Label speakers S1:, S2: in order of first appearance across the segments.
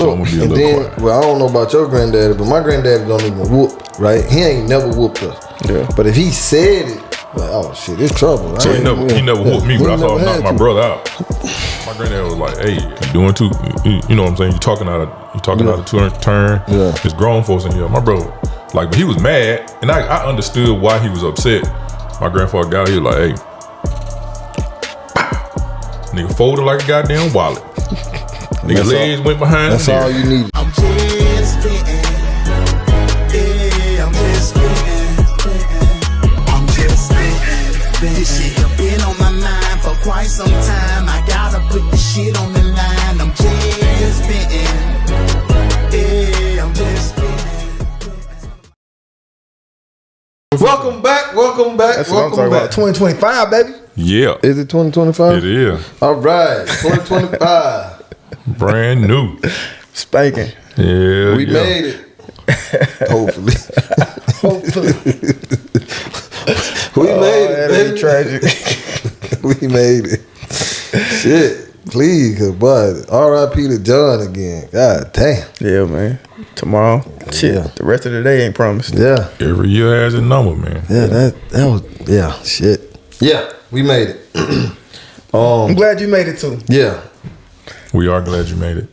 S1: So I'm gonna be a little quiet.
S2: Well, I don't know about your granddaddy, but my granddaddy don't even whoop, right? He ain't never whooped us.
S1: Yeah.
S2: But if he said it, like, oh shit, it's trouble.
S1: So he never whooped me, but I saw him knock my brother out. My granddad was like, "Hey, you doing too? You know what I'm saying? You talking out of turn.
S2: Yeah.
S1: There's grown folks in here." My brother, like, but he was mad, and I understood why he was upset. My grandfather got out, he was like, "Hey, nigga folded like a goddamn wallet. Nigga legs went behind.
S2: That's all you need."
S3: I'm just fitting. Yeah, I'm just fitting. I'm just fitting. This shit have been on my mind for quite some time. I gotta put the shit on the line. I'm just fitting. Yeah, I'm just fitting.
S2: Welcome back.
S4: That's what I'm talking about.
S2: 2025, baby.
S1: Yeah.
S2: Is it 2025?
S1: It is.
S2: All right, 2025.
S1: Brand new.
S4: Spanking.
S1: Yeah.
S2: We made it. Hopefully. We made it,
S4: That'd
S2: baby.
S4: be tragic.
S2: We made it. Shit. Please, cause boy, R.I.P. to John again. God damn.
S4: Yeah, man. Tomorrow. Shit.
S2: Yeah.
S4: The rest of the day ain't promised.
S2: Yeah.
S1: Every year has a number, man.
S2: Yeah, that was shit. Yeah, we made it.
S4: I'm glad you made it too.
S2: Yeah,
S1: We are glad you made it.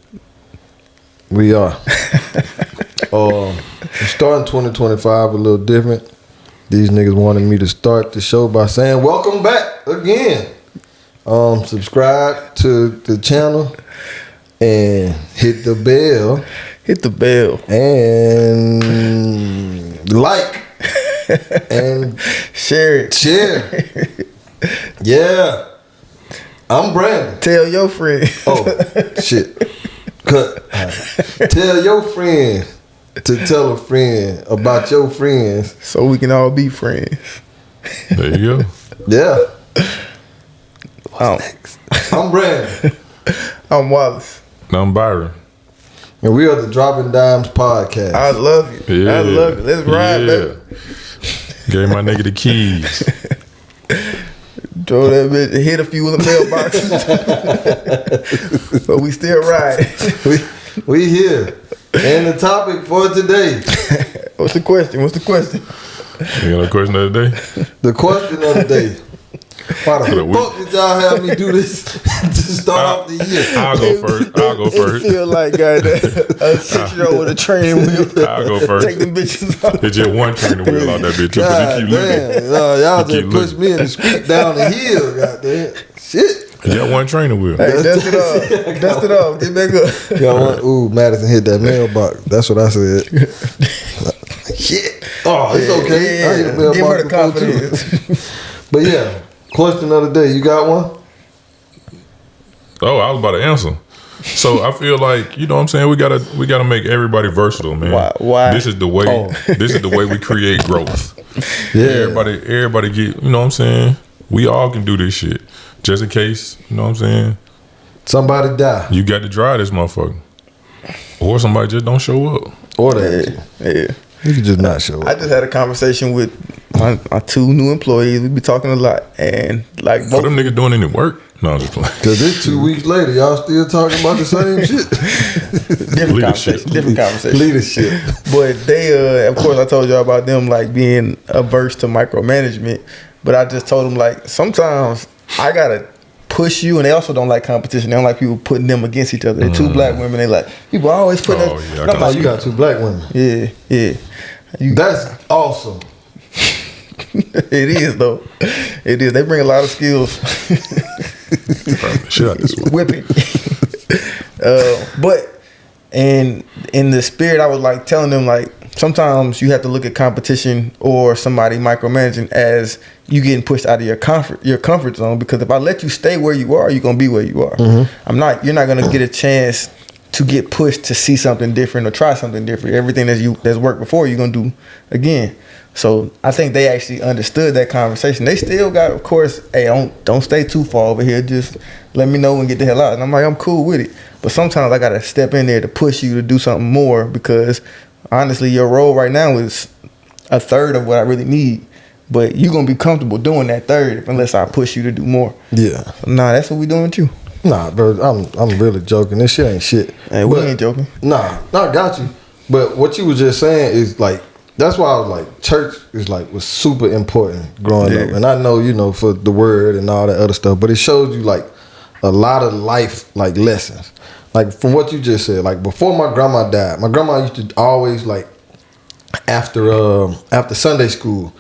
S2: we are. We're starting 2025 a little different. These niggas wanted me to start the show by saying, welcome back again. Subscribe to the channel and hit the bell.
S4: Hit the bell.
S2: And like. And
S4: Share it.
S2: share. Yeah. I'm Brandon.
S4: Tell your friend.
S2: Oh, shit. Cut. All right. Tell your friend to tell a friend about your friends.
S4: So we can all be friends.
S1: There you go.
S2: Yeah.
S4: I'm,
S2: I'm Brandon.
S4: I'm Wallace.
S1: I'm Byron.
S2: And we are the Dropping Dymes Podcast.
S4: I love you.
S1: Yeah.
S4: I love it. Let's ride, baby.
S1: Gave my nigga the keys.
S4: Drove that bitch, hit a few in the mailbox. But we still ride.
S2: we here. And the topic for today.
S4: What's the question?
S1: You got a question of the day?
S2: The question of the day. Why the fuck did y'all have me do this to start off the year?
S1: I'll go first.
S4: It feel like goddamn, a 6-year-old with a training wheel.
S1: I'll go first.
S4: Take them bitches off.
S1: It's just one training wheel on that bitch. Too,
S2: God
S1: you keep
S2: damn.
S1: looking.
S2: Y'all
S1: You
S2: just
S1: keep
S2: pushed me in the street down the hill. Goddamn. Shit.
S1: You got one training wheel.
S4: Hey, dust it off. Dust it off. Get back up.
S2: Y'all want, Madison hit that mailbox. That's what I said. Shit. Oh, it's okay. I hit the mailbox
S4: Give her the
S2: before, too.
S4: confidence.
S2: But yeah, question of the day. You got one?
S1: Oh, I was about to answer. So I feel like, you know what I'm saying, we gotta make everybody versatile, man.
S4: Why?
S1: This is the way this is the way we create growth.
S2: Yeah.
S1: Everybody get, you know what I'm saying? We all can do this shit. Just in case, you know what I'm saying?
S2: Somebody die.
S1: You got to drive this motherfucker. Or somebody just don't show up.
S2: Or that.
S4: Yeah.
S2: You can just not show
S4: I
S2: up.
S4: just had a conversation with my 2 new employees. We be talking a lot, and like
S1: What
S4: both
S1: them niggas doing any work? No, I'm just playing.
S2: Because it's 2 weeks later. Y'all still talking about the same shit.
S4: different conversation.
S2: Leadership.
S4: But they, of course, I told y'all about them like being averse to micromanagement. But I just told them like sometimes I gotta push you, and they also don't like competition. They don't like people putting them against each other. They're 2 black women. They like people always putting.
S1: Oh,
S4: us.
S1: yeah, I
S4: And I'm
S1: got
S4: like,
S2: You got 2 black women.
S4: yeah.
S2: That's awesome.
S4: It is though. It is. They bring a lot of skills.
S1: Shit out this one.
S4: Whipping. But in the spirit, I was like telling them like sometimes you have to look at competition or somebody micromanaging as you getting pushed out of your comfort zone, because if I let you stay where you are, you're gonna be where you are. Mm-hmm. You're not gonna get a chance to get pushed to see something different or try something different. Everything that's worked before, you're gonna do again. So I think they actually understood that conversation. They still got, of course, hey, don't stay too far over here. Just let me know and get the hell out. And I'm like, I'm cool with it. But sometimes I gotta step in there to push you to do something more, because honestly, your role right now is a third of what I really need. But you're gonna be comfortable doing that third unless I push you to do more.
S2: Yeah.
S4: So, nah, that's what we doing with you.
S2: Nah, bro, I'm really joking. This shit ain't shit.
S4: Hey, we ain't joking.
S2: Nah, I got you. But what you was just saying is like, that's why I was like, church was super important growing up. And I know, you know, for the word and all that other stuff, but it shows you like a lot of life like lessons. Like from what you just said, like before my grandma died, my grandma used to always like after Sunday school,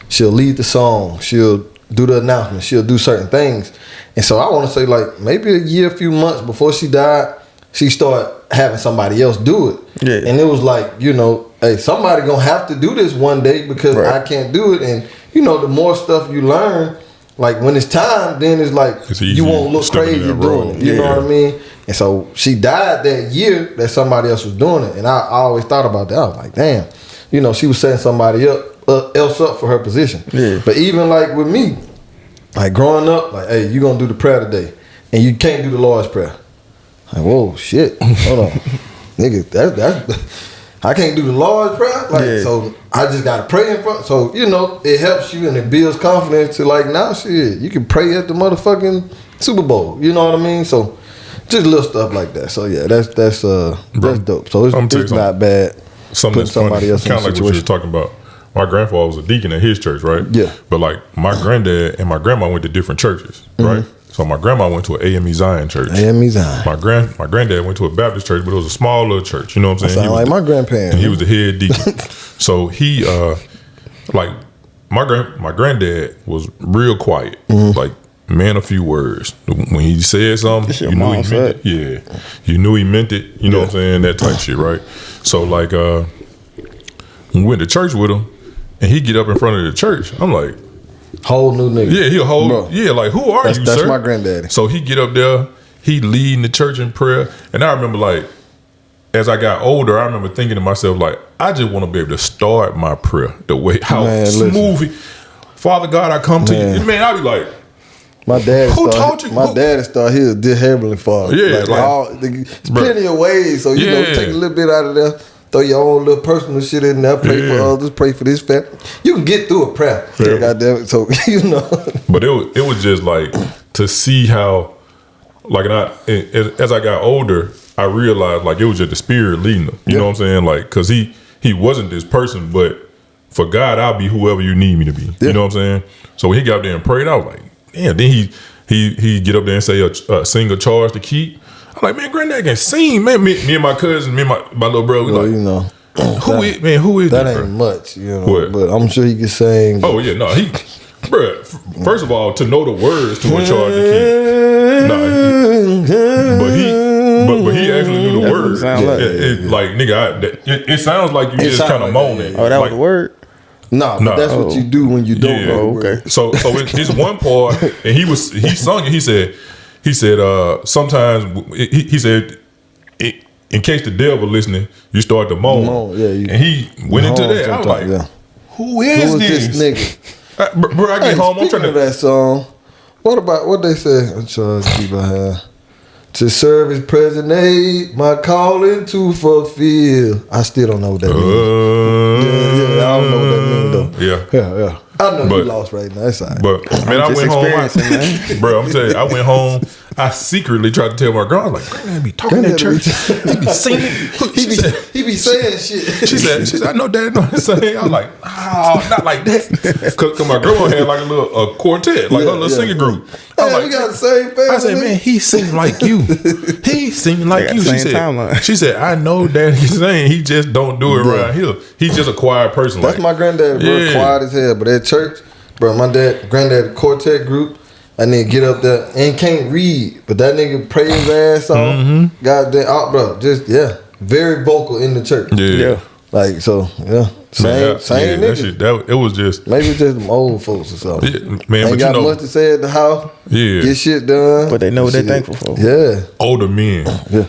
S2: she'll lead the song, she'll do the announcement, she'll do certain things. And so I want to say like maybe a few months before she died, she started having somebody else do it. Yeah. And it was like, you know, hey, somebody gonna have to do this one day because I can't do it. And you know, the more stuff you learn, like when it's time, then it's like you won't look crazy doing it. You know what I mean? And so she died that year that somebody else was doing it. And I always thought about that. I was like, damn, you know, she was setting somebody else up for her position. Yeah. But even like with me, like growing up, like, hey, you gonna do the prayer today, and you can't do the Lord's Prayer. Like, whoa, shit, hold on, nigga, that's I can't do the Lord's Prayer. Like, so I just gotta pray in front. So you know, it helps you and it builds confidence to like, now shit, you can pray at the motherfucking Super Bowl. You know what I mean? So just little stuff like that. So yeah, that's dope. So it's not bad.
S1: Something that's somebody else kind of like what you were talking about. My grandfather was a deacon at his church, right? Yeah. But like my granddad and my grandma went to different churches, right? So my grandma went to an AME Zion church. AME Zion. My granddad went to a Baptist church, but it was a small little church. You know what I'm saying?
S2: Sound like my grandparents.
S1: And he was the head deacon. So he, like my granddad was real quiet, like man of few words. When he said something, you knew he meant it. Yeah, you knew he meant it. You know what I'm saying? That type shit, right? So like, we went to church with him. And he get up in front of the church. I'm like,
S2: whole new nigga.
S1: Yeah, he a whole. Bro. Yeah, like who are you, sir?
S2: That's my granddaddy.
S1: So he get up there, he leading the church in prayer, and I remember like, as I got older, I remember thinking to myself like, I just want to be able to start my prayer the way how smooth. Father God, I come to you, man. I be like,
S2: my dad. Who taught you? My dad started his dear heavenly Father.
S1: Yeah,
S2: there's plenty of ways. So you know, take a little bit out of there. Throw your own little personal shit in there. Pray for others. Pray for this family. You can get through a prayer. Yeah. Goddamn it. So you know.
S1: But it was just like to see how, like, as I got older, I realized like it was just the Spirit leading him. You know what I'm saying? Like, cause he wasn't this person, but for God, I'll be whoever you need me to be. Yeah. You know what I'm saying? So when he got up there and prayed, I was like, damn. Then he get up there and say sing a charge to keep. I'm like, man, granddad can sing, man. Me and my cousin, me and my little brother, we like,
S2: you know,
S1: who is
S2: that?
S1: Ain't
S2: bro? Much, you know. What? But I'm sure he can sing.
S1: Oh yeah, no, bro. First of all, to know the words to a charge to keep, but he actually knew the words. Like nigga, it sounds like you just kind of moaning.
S4: Oh, that was the word.
S2: No, but that's what you do when you don't know.
S1: Okay. So it's one part, and he sung it. He said, sometimes, he said, in case the devil listening, you start to moan. And he went into that. I was like, who is this
S2: nigga?
S1: Bro, I get home, I'm trying to...
S2: that song, what they say? I'm trying to keep my hand. To serve his present aid, my calling to fulfill. I still don't know what that means. I don't know what that means, though. Yeah. I know you lost right now. That's all right.
S1: But man, I went home, bro. I'm telling you, I went home. I secretly tried to tell my girl, I was like, "Granddad be talking at church. He be singing.
S2: He be saying shit."
S1: She said, "I know Dad know what to say." I was like, "Oh, not like that." Cause my grandma had like a quartet, like her little singing group.
S2: I was like, "We got the same family."
S1: I said, "Man, he sing like you. He sing like you." She said, "I know Dad he's saying he just don't do it around here. He's just a quiet person."
S2: That's my granddad, bro. Quiet as hell, but at church, bro, my granddad quartet group. I nigga get up there and can't read, but that nigga pray his ass off. Goddamn, bro, just very vocal in the church.
S1: Yeah.
S2: Like so, same nigga.
S1: It was just
S2: maybe it's just them old folks or something.
S1: Yeah, man,
S2: ain't got much to say at the house.
S1: Yeah,
S2: get shit done,
S4: but they know what they're thankful for.
S2: Yeah,
S1: older men,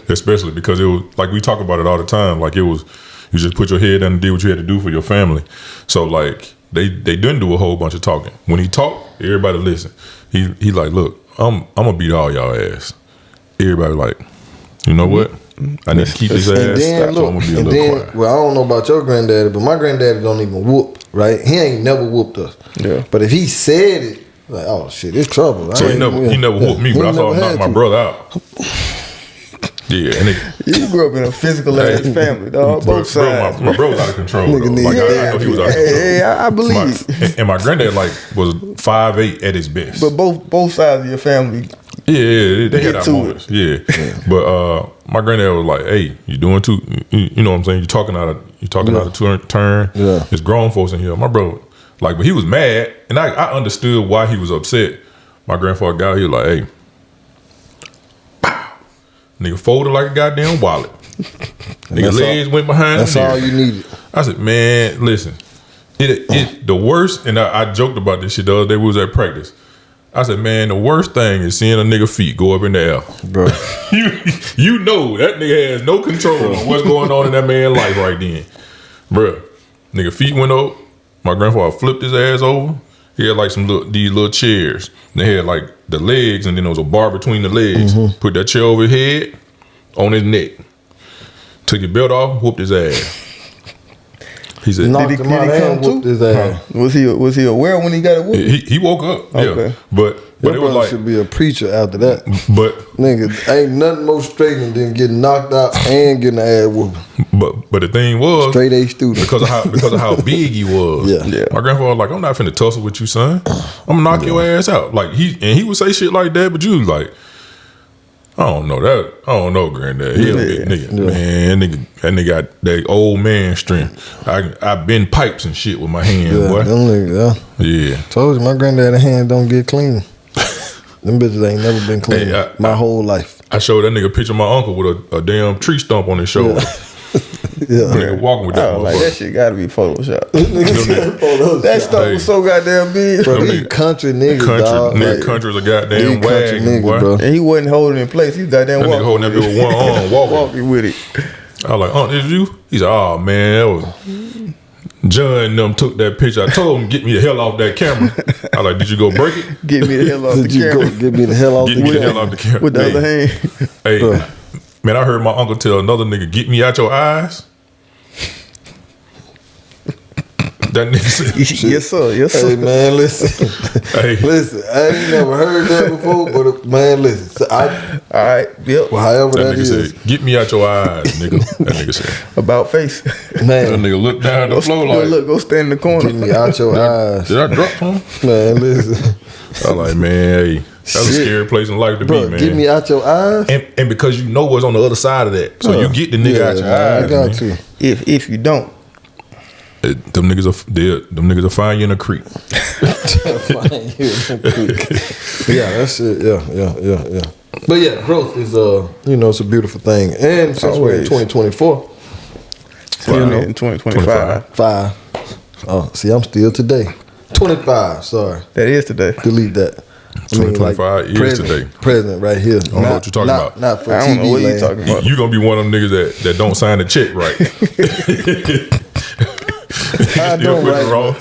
S1: especially because it was like we talk about it all the time. Like it was, you just put your head down and did what you had to do for your family. So like they didn't do a whole bunch of talking. When he talked, everybody listened. He like, look, I'm gonna beat all y'all ass. Everybody like, you know what? I need to keep his ass.
S2: And then look, quiet. Well, I don't know about your granddaddy, but my granddaddy don't even whoop. Right? He ain't never whooped us. Yeah. But if he said it, Like, oh shit, it's trouble.
S1: So he never whooped me, but I saw him knock my brother out. Yeah, and
S4: you grew up in a physical ass family, dog. Both sides.
S1: My bro was out of control. Like, I know he was out of control.
S4: I believe.
S1: And my granddad was 5'8" at his best.
S4: But both sides of your family.
S1: Yeah, they had our moments. Yeah. But my granddad was like, "Hey, you doing too? You know what I'm saying? You talking out of turn.
S2: Yeah.
S1: It's grown folks in here." My bro, like, but he was mad, and I understood why he was upset. My grandfather got here like, "Hey, pow." Nigga folded like a goddamn wallet. Nigga legs went behind.
S2: That's all you needed.
S1: I said, "Man, listen, it the worst." And I joked about this shit the other day. We was at practice. I said, man, the worst thing is seeing a nigga feet go up in the air.
S2: Bro.
S1: you know that nigga has no control on what's going on in that man's life right then. Bro, nigga feet went up. My grandfather flipped his ass over. He had like these little chairs. They had like the legs, and then there was a bar between the legs.
S2: Mm-hmm.
S1: Put that chair over his head, on his neck. Took his belt off, whooped his ass. He said,
S2: knocked him out and whooped his ass.
S4: Was he aware when he got it whooped?
S1: He woke up.
S4: Okay.
S1: Yeah. But
S2: Your
S1: it was
S2: brother
S1: like,
S2: should be a preacher after that.
S1: But
S2: Nigga, ain't nothing more straightening than getting knocked out and getting the ass whooped.
S1: But the thing was,
S2: Straight A student.
S1: because of how big he was.
S2: Yeah.
S1: My grandfather was like, I'm not finna tussle with you, son. I'm gonna knock your ass out. Like he would say shit like that, but you was like, I don't know, granddad. He a big nigga.
S2: Yeah.
S1: Man, that nigga got that old man strength. I bend pipes and shit with my hands, boy.
S2: Them niggas,
S1: Yeah.
S2: Told you, my granddad's hand don't get clean. Them bitches ain't never been clean my whole life.
S1: I showed that nigga a picture of my uncle with a damn tree stump on his shoulder.
S2: Yeah.
S1: Nigga walking with that
S4: Like
S1: motherfucker.
S4: that shit gotta be photoshopped.
S2: That
S4: That stuff was so goddamn big.
S2: Bro, these country niggas, dog. Like,
S1: Country's a goddamn
S2: these country
S1: wagon,
S2: niggas,
S1: boy.
S2: bro.
S4: And he wasn't holding it in place. He goddamn
S1: That nigga holding that bitch with one arm, walking.
S4: with it.
S1: I was like, this you? He said, oh man, that was John and them took that picture. I told him, get me the hell off that camera. I was like, did you go break it?
S4: Get me the hell off the
S2: Did you
S4: camera.
S2: go get me the hell off
S1: Get
S2: the
S1: me the
S2: camera?
S1: hell off the camera.
S4: With the other hand.
S1: Hey, man, I heard my uncle tell another nigga, get me out your eyes. That nigga said,
S4: Yes, sir. Yes, sir.
S2: Hey man, listen.
S1: hey,
S2: Listen, I ain't never heard that before, but man, listen. So
S4: All right. Yep.
S2: however
S1: that
S2: that
S1: nigga
S2: is,
S1: said, get me out your eyes, nigga. That nigga said.
S4: About face.
S1: That
S2: man,
S1: nigga looked down the floor
S4: Go
S1: like,
S4: look. Go stand in the corner.
S2: get me out your eyes.
S1: did I drop something?
S2: Man, listen.
S1: I was like, man, hey, that's a
S2: Shit.
S1: scary place in life to
S2: Bro,
S1: be, man.
S2: get me out your eyes.
S1: And because you know what's on the other side of that. So you get the nigga out your
S2: man,
S1: eyes.
S2: I got
S1: man.
S2: you.
S4: If you don't.
S1: Them niggas will find you in a creek.
S2: Yeah, that's it. Yeah. But yeah, growth is it's a beautiful thing. And since we're in 2024,
S4: In 2025.
S2: 5. Oh, see, I'm still today. 25. Sorry,
S4: That is today.
S2: delete that.
S1: 2025 is
S2: present,
S1: today.
S2: Present right here. I
S1: don't know what you're talking about.
S2: Not for
S4: I don't
S2: TV
S4: know what
S2: land.
S4: you talking about.
S1: You gonna be one of them niggas that don't sign the check right.
S2: I
S1: Still
S2: don't
S1: putting
S2: write
S1: the wrong.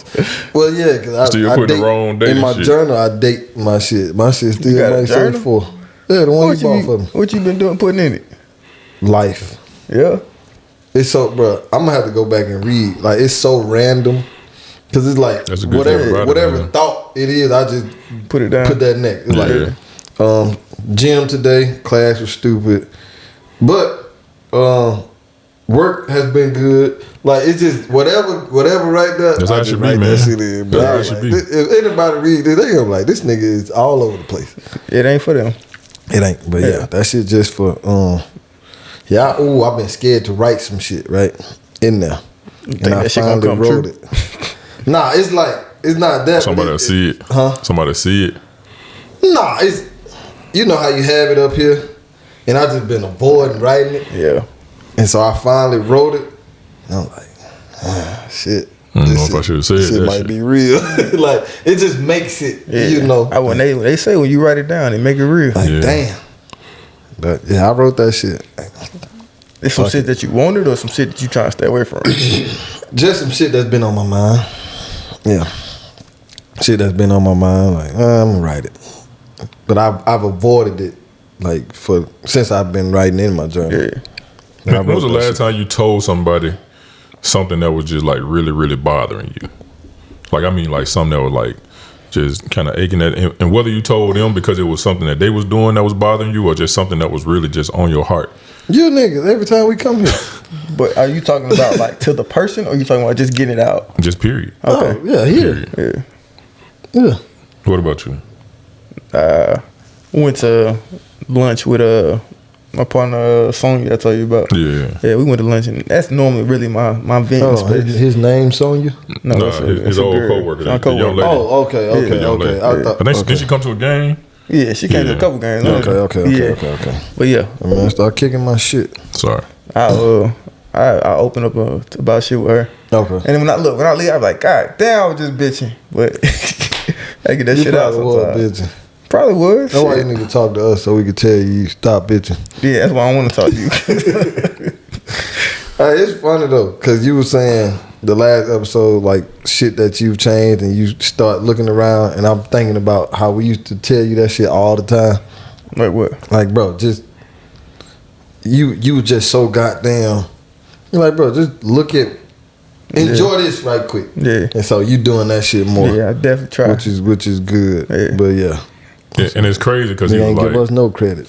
S2: Well, yeah, because
S1: Still
S2: I
S1: putting
S2: date,
S1: the wrong date
S2: in
S1: and
S2: my
S1: shit.
S2: journal. I date my shit. My shit
S4: got
S2: still
S4: a
S2: might say
S4: journal?
S2: 4. Yeah, the one you bought for me.
S4: What you been doing? Putting in it?
S2: Life.
S4: Yeah.
S2: It's so, bro. I'm gonna have to go back and read. Like, it's so random. Cause it's like
S1: That's a good thing about it,
S2: whatever
S1: man.
S2: thought it is, I just
S4: Put it down.
S2: put that next. It's like, gym today, class was stupid, but work has been good. Like, it's just whatever right there.
S1: That's how
S2: I
S1: it
S2: just
S1: should be,
S2: write
S1: man.
S2: That shit in, bro.
S1: That's how it should
S2: Like,
S1: be.
S2: if anybody read this, they gonna be like, this nigga is all over the place.
S4: It ain't for them.
S2: It ain't, but yeah, that shit just for I've been scared to write some shit right in there,
S4: think that shit gonna come
S2: wrote
S4: true?
S2: it. Nah, it's like it's not that.
S1: Somebody
S2: but
S1: will see it.
S2: Huh?
S1: Somebody see it.
S2: Nah, it's you know how you have it up here, and I just been avoiding writing it,
S4: Yeah.
S2: and so I finally wrote it. And I'm like, shit.
S1: I don't
S2: this
S1: know if I
S2: shit-
S1: should have said
S2: this shit
S1: that
S2: might
S1: shit.
S2: be real. Like, it just makes it, you know.
S4: When they say when you write it down, they make it real.
S2: Like,
S1: Yeah.
S2: damn. But yeah, I wrote that shit.
S4: It's some shit that you wanted or some shit that you trying to stay away from.
S2: Just some shit that's been on my mind. Yeah. Shit that's been on my mind. Like, I'm gonna write it. But I've avoided it like since I've been writing in my journal.
S4: Yeah.
S2: And I
S1: When was the
S2: wrote that
S1: last
S2: shit.
S1: time you told somebody something that was just like really, really bothering you? Like, I mean, like something that was like, just kind of aching at, and whether you told them because it was something that they was doing that was bothering you, or just something that was really just on your heart.
S2: You niggas, every time we come here.
S4: But are you talking about like to the person, or are you talking about just getting it out?
S1: Just period.
S4: Okay.
S2: Oh, yeah, here.
S1: Period.
S2: Yeah.
S1: What about you?
S4: We went to lunch with my partner Sonya. I told you about.
S1: Yeah,
S4: we went to lunch, and that's normally really my venting
S2: Oh,
S4: space.
S2: his name Sonya?
S1: No,
S4: that's
S1: his old
S4: girl.
S1: coworker,
S4: My
S1: the young lady.
S2: Oh, okay.
S1: Young lady. I think did she come to a game?
S4: Yeah, she came to a couple games.
S2: Okay.
S4: But yeah,
S2: Man, start kicking my shit.
S1: Sorry.
S4: I open up about shit with her.
S2: Okay.
S4: And then when I leave, I'm like, God damn, I was just bitching. But I get that shit out sometimes.
S2: Bitching.
S4: Probably was.
S2: That's why you need to talk to us so we can tell you stop bitching.
S4: Yeah, that's why I want to talk to you.
S2: Hey, it's funny though, cause you were saying the last episode, like shit that you've changed, and you start looking around, and I'm thinking about how we used to tell you that shit all the time.
S4: Like what?
S2: Like, bro, just you were just so goddamn. You're like, bro, just look at, enjoy this right quick.
S4: Yeah.
S2: And so you doing that shit more.
S4: Yeah, I definitely try.
S2: Which is good.
S4: Yeah.
S2: But yeah,
S1: And it's crazy because
S2: he
S1: he was
S2: ain't
S1: like,
S2: give us no credit.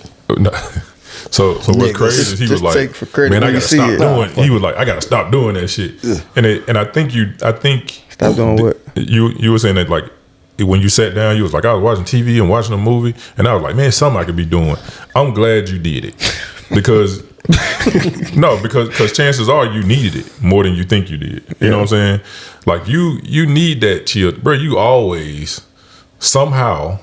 S1: So what's crazy is he was
S4: just
S1: like,
S4: take for credit
S1: man, I
S4: when you
S1: gotta
S4: see
S1: stop
S4: it.
S1: doing. He was like, I gotta stop doing that shit.
S2: Yeah.
S1: And I think
S4: Stop doing what?
S1: You were saying that like when you sat down, you was like, I was watching TV and watching a movie, and I was like, man, something I could be doing. I'm glad you did it because because chances are you needed it more than you think you did. You know what I'm saying? Like you need that chill, bro. You always somehow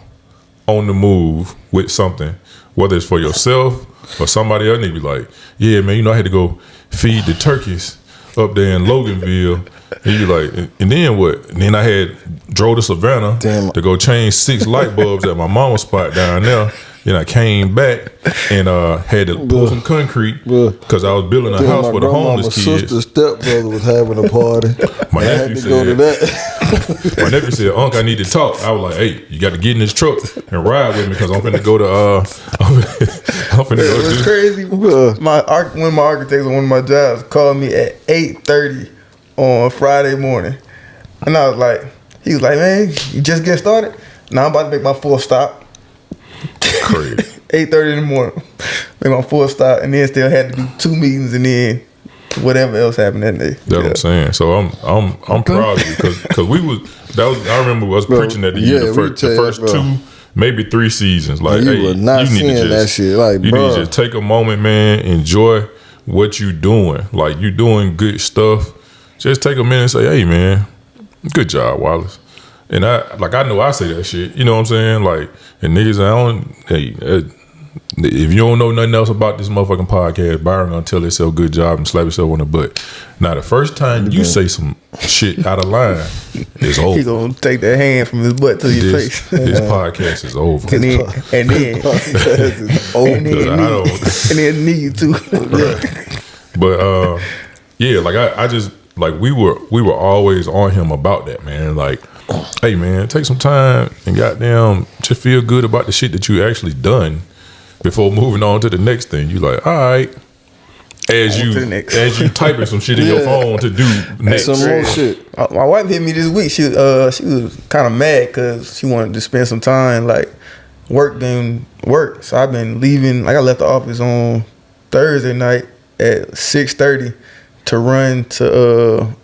S1: on the move with something, whether it's for yourself or somebody else. They be like, yeah, man, I had to go feed the turkeys up there in Loganville. And you like, and then what? And then I had drove to Savannah to go change 6 light bulbs at my mama's spot down there. Then I came back and had to pull some concrete because I was building a house for the homeless kids.
S2: My sister's stepbrother was having a party.
S1: My
S2: I
S1: nephew
S2: had to
S1: said,
S2: go to that.
S1: my nephew said, Unc, I need to talk. I was like, hey, you got to get in this truck and ride with me because I'm finna go to, I'm finna go
S4: It's
S1: to.
S4: crazy. One of my architects on one of my jobs called me at 8:30 on Friday morning, and I was like, he was like, man, you just getting started? Now I'm about to make my 4th stop.
S1: Crazy.
S4: 8:30 in the morning, make my 4th stop, and then still had to do 2 meetings, and then whatever else happened that day.
S1: That's what I'm saying. So I'm proud of you because I remember us preaching that to you the first 2, maybe 3 seasons. Like,
S2: you
S1: hey,
S2: were not
S1: you need
S2: seeing
S1: to just,
S2: that shit. Like,
S1: you
S2: bro,
S1: need to just take a moment, man. Enjoy what you doing. Like, you doing good stuff. Just take a minute and say, hey, man, good job, Wallace. And I know I say that shit. You know what I'm saying? Like, and niggas, if you don't know nothing else about this motherfucking podcast, Byron gonna tell himself good job and slap himself on the butt. Now, the first time you say some shit out of line, it's over.
S4: He gonna take that hand from his butt to your face.
S1: This podcast is over.
S4: And then knee too.
S1: But yeah, like I just like we were always on him about that, man. Like, hey man, take some time and goddamn just feel good about the shit that you actually done before moving on to the next thing. You like, all right. As you typing some shit in your phone to do next.
S2: Some more shit.
S4: My wife hit me this week. She was kind of mad because she wanted to spend some time like work. So I've been leaving. Like I left the office on Thursday night at 6:30 to run to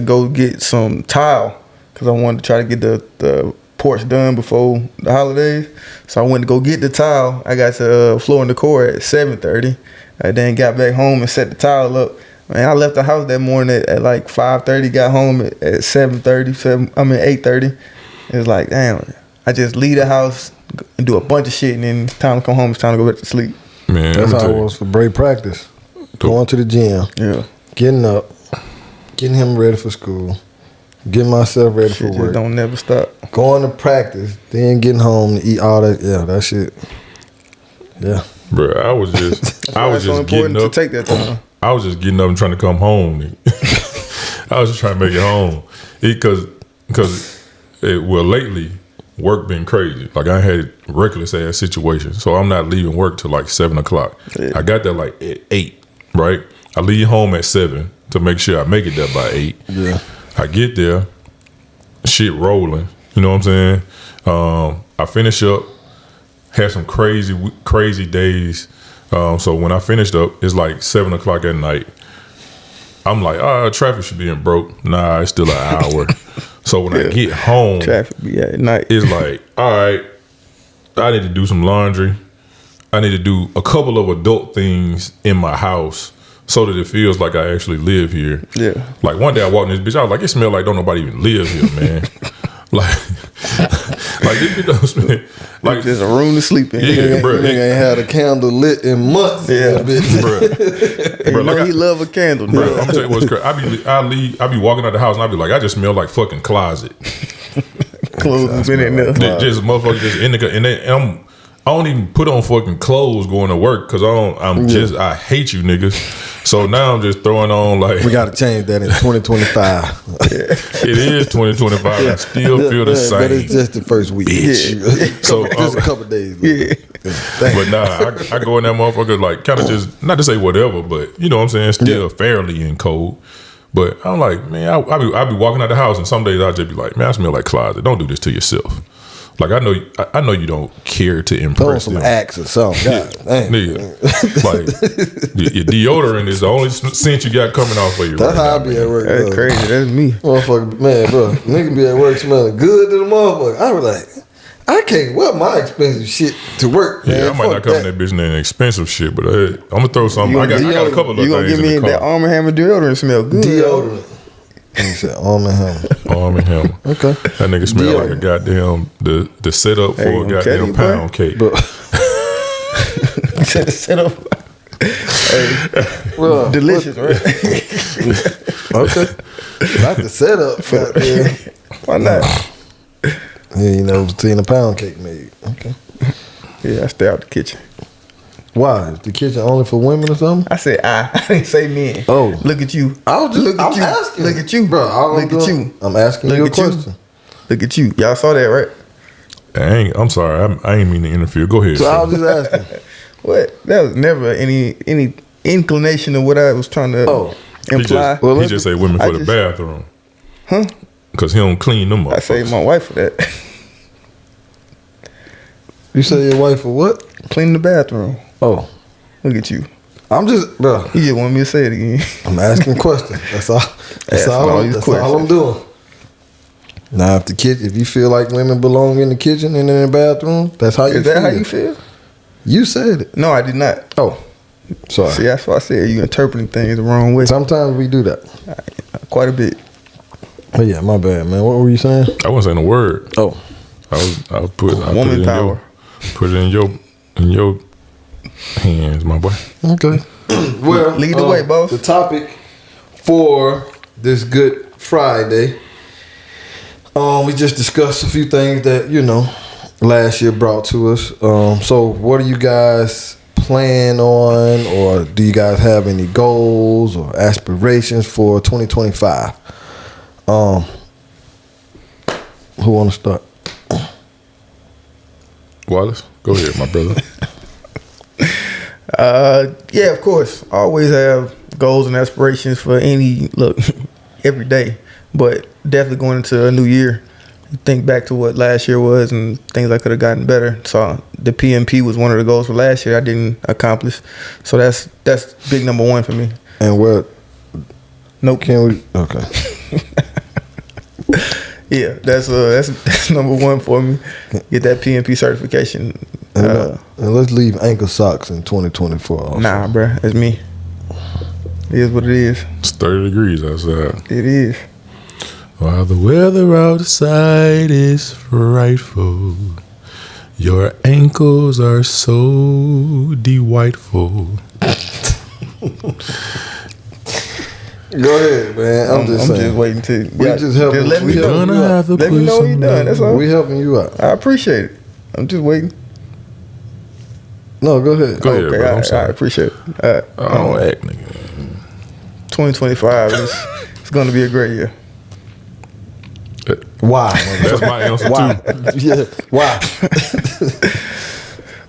S4: go get some tile because I wanted to try to get the porch done before the holidays. So I went to go get the tile. I got to Floor and Decor at 7:30. I then got back home and set the tile up. Man, I left the house that morning at like 5:30. Got home at 8:30. It was like, damn, I just leave the house and do a bunch of shit, and then it's time to come home. It's time to go back to sleep.
S1: Man,
S2: that's how it was for break practice. Going to the gym, getting up, getting him ready for school, getting myself ready for work.
S4: Don't never stop.
S2: Going to practice, then getting home to eat all that. Yeah, that shit. Yeah,
S1: bro. I was just getting up.
S4: To take that time.
S1: I was just getting up and trying to come home. I was just trying to make it home because lately work been crazy. Like I had reckless ass situations, so I'm not leaving work till like 7:00. Yeah. I got there like at 8. Right, I leave home at 7 to make sure I make it there by 8.
S2: Yeah,
S1: I get there, shit rolling. You You know what I'm saying? I finish up, had some crazy days. So when I finished up, it's like 7 o'clock at night. I'm like, traffic should be in broke. Nah, it's still an hour. So when I get home,
S4: Traffic be at night.
S1: it's like, all right, I need to do some laundry. I need to do a couple of adult things in my house so that it feels like I actually live here.
S4: Yeah.
S1: Like one day I walked in this bitch, I was like, it smell like don't nobody even live here, man. like this bitch don't smell like
S4: There's a room to sleep in.
S1: Yeah, bro.
S2: Nigga ain't had a candle lit in months.
S4: Yeah.
S2: Bitch.
S1: Bro,
S4: You know he love a candle,
S1: bro,
S4: bro.
S1: I'm gonna tell you what's crazy. I be walking out the house and I be like, I just smell like fucking closet.
S4: Clothes been in there.
S1: Just motherfuckers just in the and I don't even put on fucking clothes going to work because I hate you niggas. So now I'm just throwing on like
S2: We gotta change that in 2025.
S1: it is 2025. I still feel the same.
S2: But it's just the first week.
S1: So
S2: Just a couple days.
S4: Yeah.
S1: but nah, I go in that motherfucker like kind of just not to say whatever, but you know what I'm saying, still fairly in code. But I'm like, man, I be walking out the house and some days I'll just be like, man, I smell like closet. Don't do this to yourself. Like I know you don't care to
S2: Throw
S1: impress
S2: some
S1: them.
S2: axe or something. God damn.
S1: Nigga, like your deodorant is the only scent you got coming off of you.
S2: That's
S1: right
S2: how
S1: now,
S2: I be
S1: man.
S2: at work.
S4: That's
S2: bro.
S4: crazy. That's me.
S2: Motherfucker, man, bro. Nigga be at work smelling good to the motherfucker. I was like, I can't wear my expensive shit to work, man.
S1: Yeah, I might
S2: Fuck
S1: not come in that bitch in expensive shit, but I'm gonna throw something. I got a couple of
S4: You gonna
S1: things
S4: give me
S1: in the
S4: that
S1: car.
S4: Arm & Hammer deodorant smell good.
S2: Deodorant. He said, Arm & Hammer.
S1: Arm & Hammer.
S2: Okay.
S1: That nigga smell like a goddamn the setup
S4: Hey,
S1: for a
S4: I'm
S1: goddamn
S4: telling you, boy.
S1: pound cake.
S2: But,
S4: Set up. Hey,
S2: bro,
S4: delicious, right?
S2: okay. Not the setup. Goddamn.
S4: Why not?
S2: Yeah, you know, seeing a pound cake made. Okay.
S4: Yeah, I stay out the kitchen.
S2: Why? Is the kitchen only for women or something?
S4: I said I didn't say men.
S2: Oh.
S4: Look at you.
S2: I was just,
S4: Look at
S2: I'm
S4: you.
S2: asking.
S4: Look at you.
S2: Bro,
S4: Look at you.
S2: I'm asking
S4: Look
S2: you a
S4: at you.
S2: question.
S4: Look at you. Y'all saw that, right?
S1: I'm sorry, I ain't mean to interfere. Go ahead.
S2: So I
S1: sir.
S2: was just asking.
S4: What? That was never any inclination of what I was trying to
S2: Oh.
S4: imply.
S1: He just say women for the bathroom.
S4: Huh?
S1: Because he don't clean them up.
S4: I saved my wife for that.
S2: You say your wife for what?
S4: Clean the bathroom.
S2: Oh.
S4: Look at you.
S2: I'm just, bro.
S4: You just want me to say it again.
S2: I'm asking questions. That's all. That's all.
S4: these
S2: That's all I'm doing. Now, if you feel like women belong in the kitchen and in the bathroom, that's how you
S4: Is
S2: feel.
S4: that how you feel?
S2: You said it.
S4: No, I did not.
S2: Oh, sorry.
S4: See, that's why I said you interpreting things the wrong way.
S2: Sometimes we do that.
S4: Quite a bit.
S2: Oh yeah, my bad, man. What were you saying?
S1: I wasn't saying a word.
S2: Oh,
S1: I put
S4: Woman
S1: it
S4: power.
S1: Put it in your hands, my boy.
S2: okay. Well,
S4: Lead the way, boss.
S2: The topic for this Good Friday, we just discussed a few things that last year brought to us. So, what do you guys plan on, or do you guys have any goals or aspirations for 2025? Who want to start?
S1: Wallace, go ahead, my brother.
S4: Yeah, of course. I always have goals and aspirations for every day. But definitely going into a new year, you think back to what last year was and things I could have gotten better. So the PMP was one of the goals for last year I didn't accomplish. So that's big number one for me.
S2: And what?
S4: Nope.
S2: Can we? Okay.
S4: Yeah, that's number one for me. Get that PMP certification.
S2: And let's leave ankle socks in 2024. Also.
S4: Nah, bruh, it's me. It is what it is.
S1: It's 30 degrees outside.
S4: It is.
S1: While the weather outside is frightful, your ankles are so delightful.
S2: Go ahead, man. I'm just saying.
S4: just waiting to.
S2: We just helping.
S4: let me
S2: we
S4: know.
S2: helping you out.
S4: Let me know when you're done. That's all.
S2: We helping you out.
S4: I appreciate it. I'm just waiting.
S2: No, go ahead.
S1: Go ahead,
S4: Okay,
S1: bro.
S4: all
S1: I'm
S4: right,
S1: sorry.
S4: I appreciate it. All right.
S1: I don't act, nigga.
S4: 2025 it's going to be a great year.
S2: Why?
S1: That's my answer
S2: Why?
S1: too.
S2: Yeah. Why?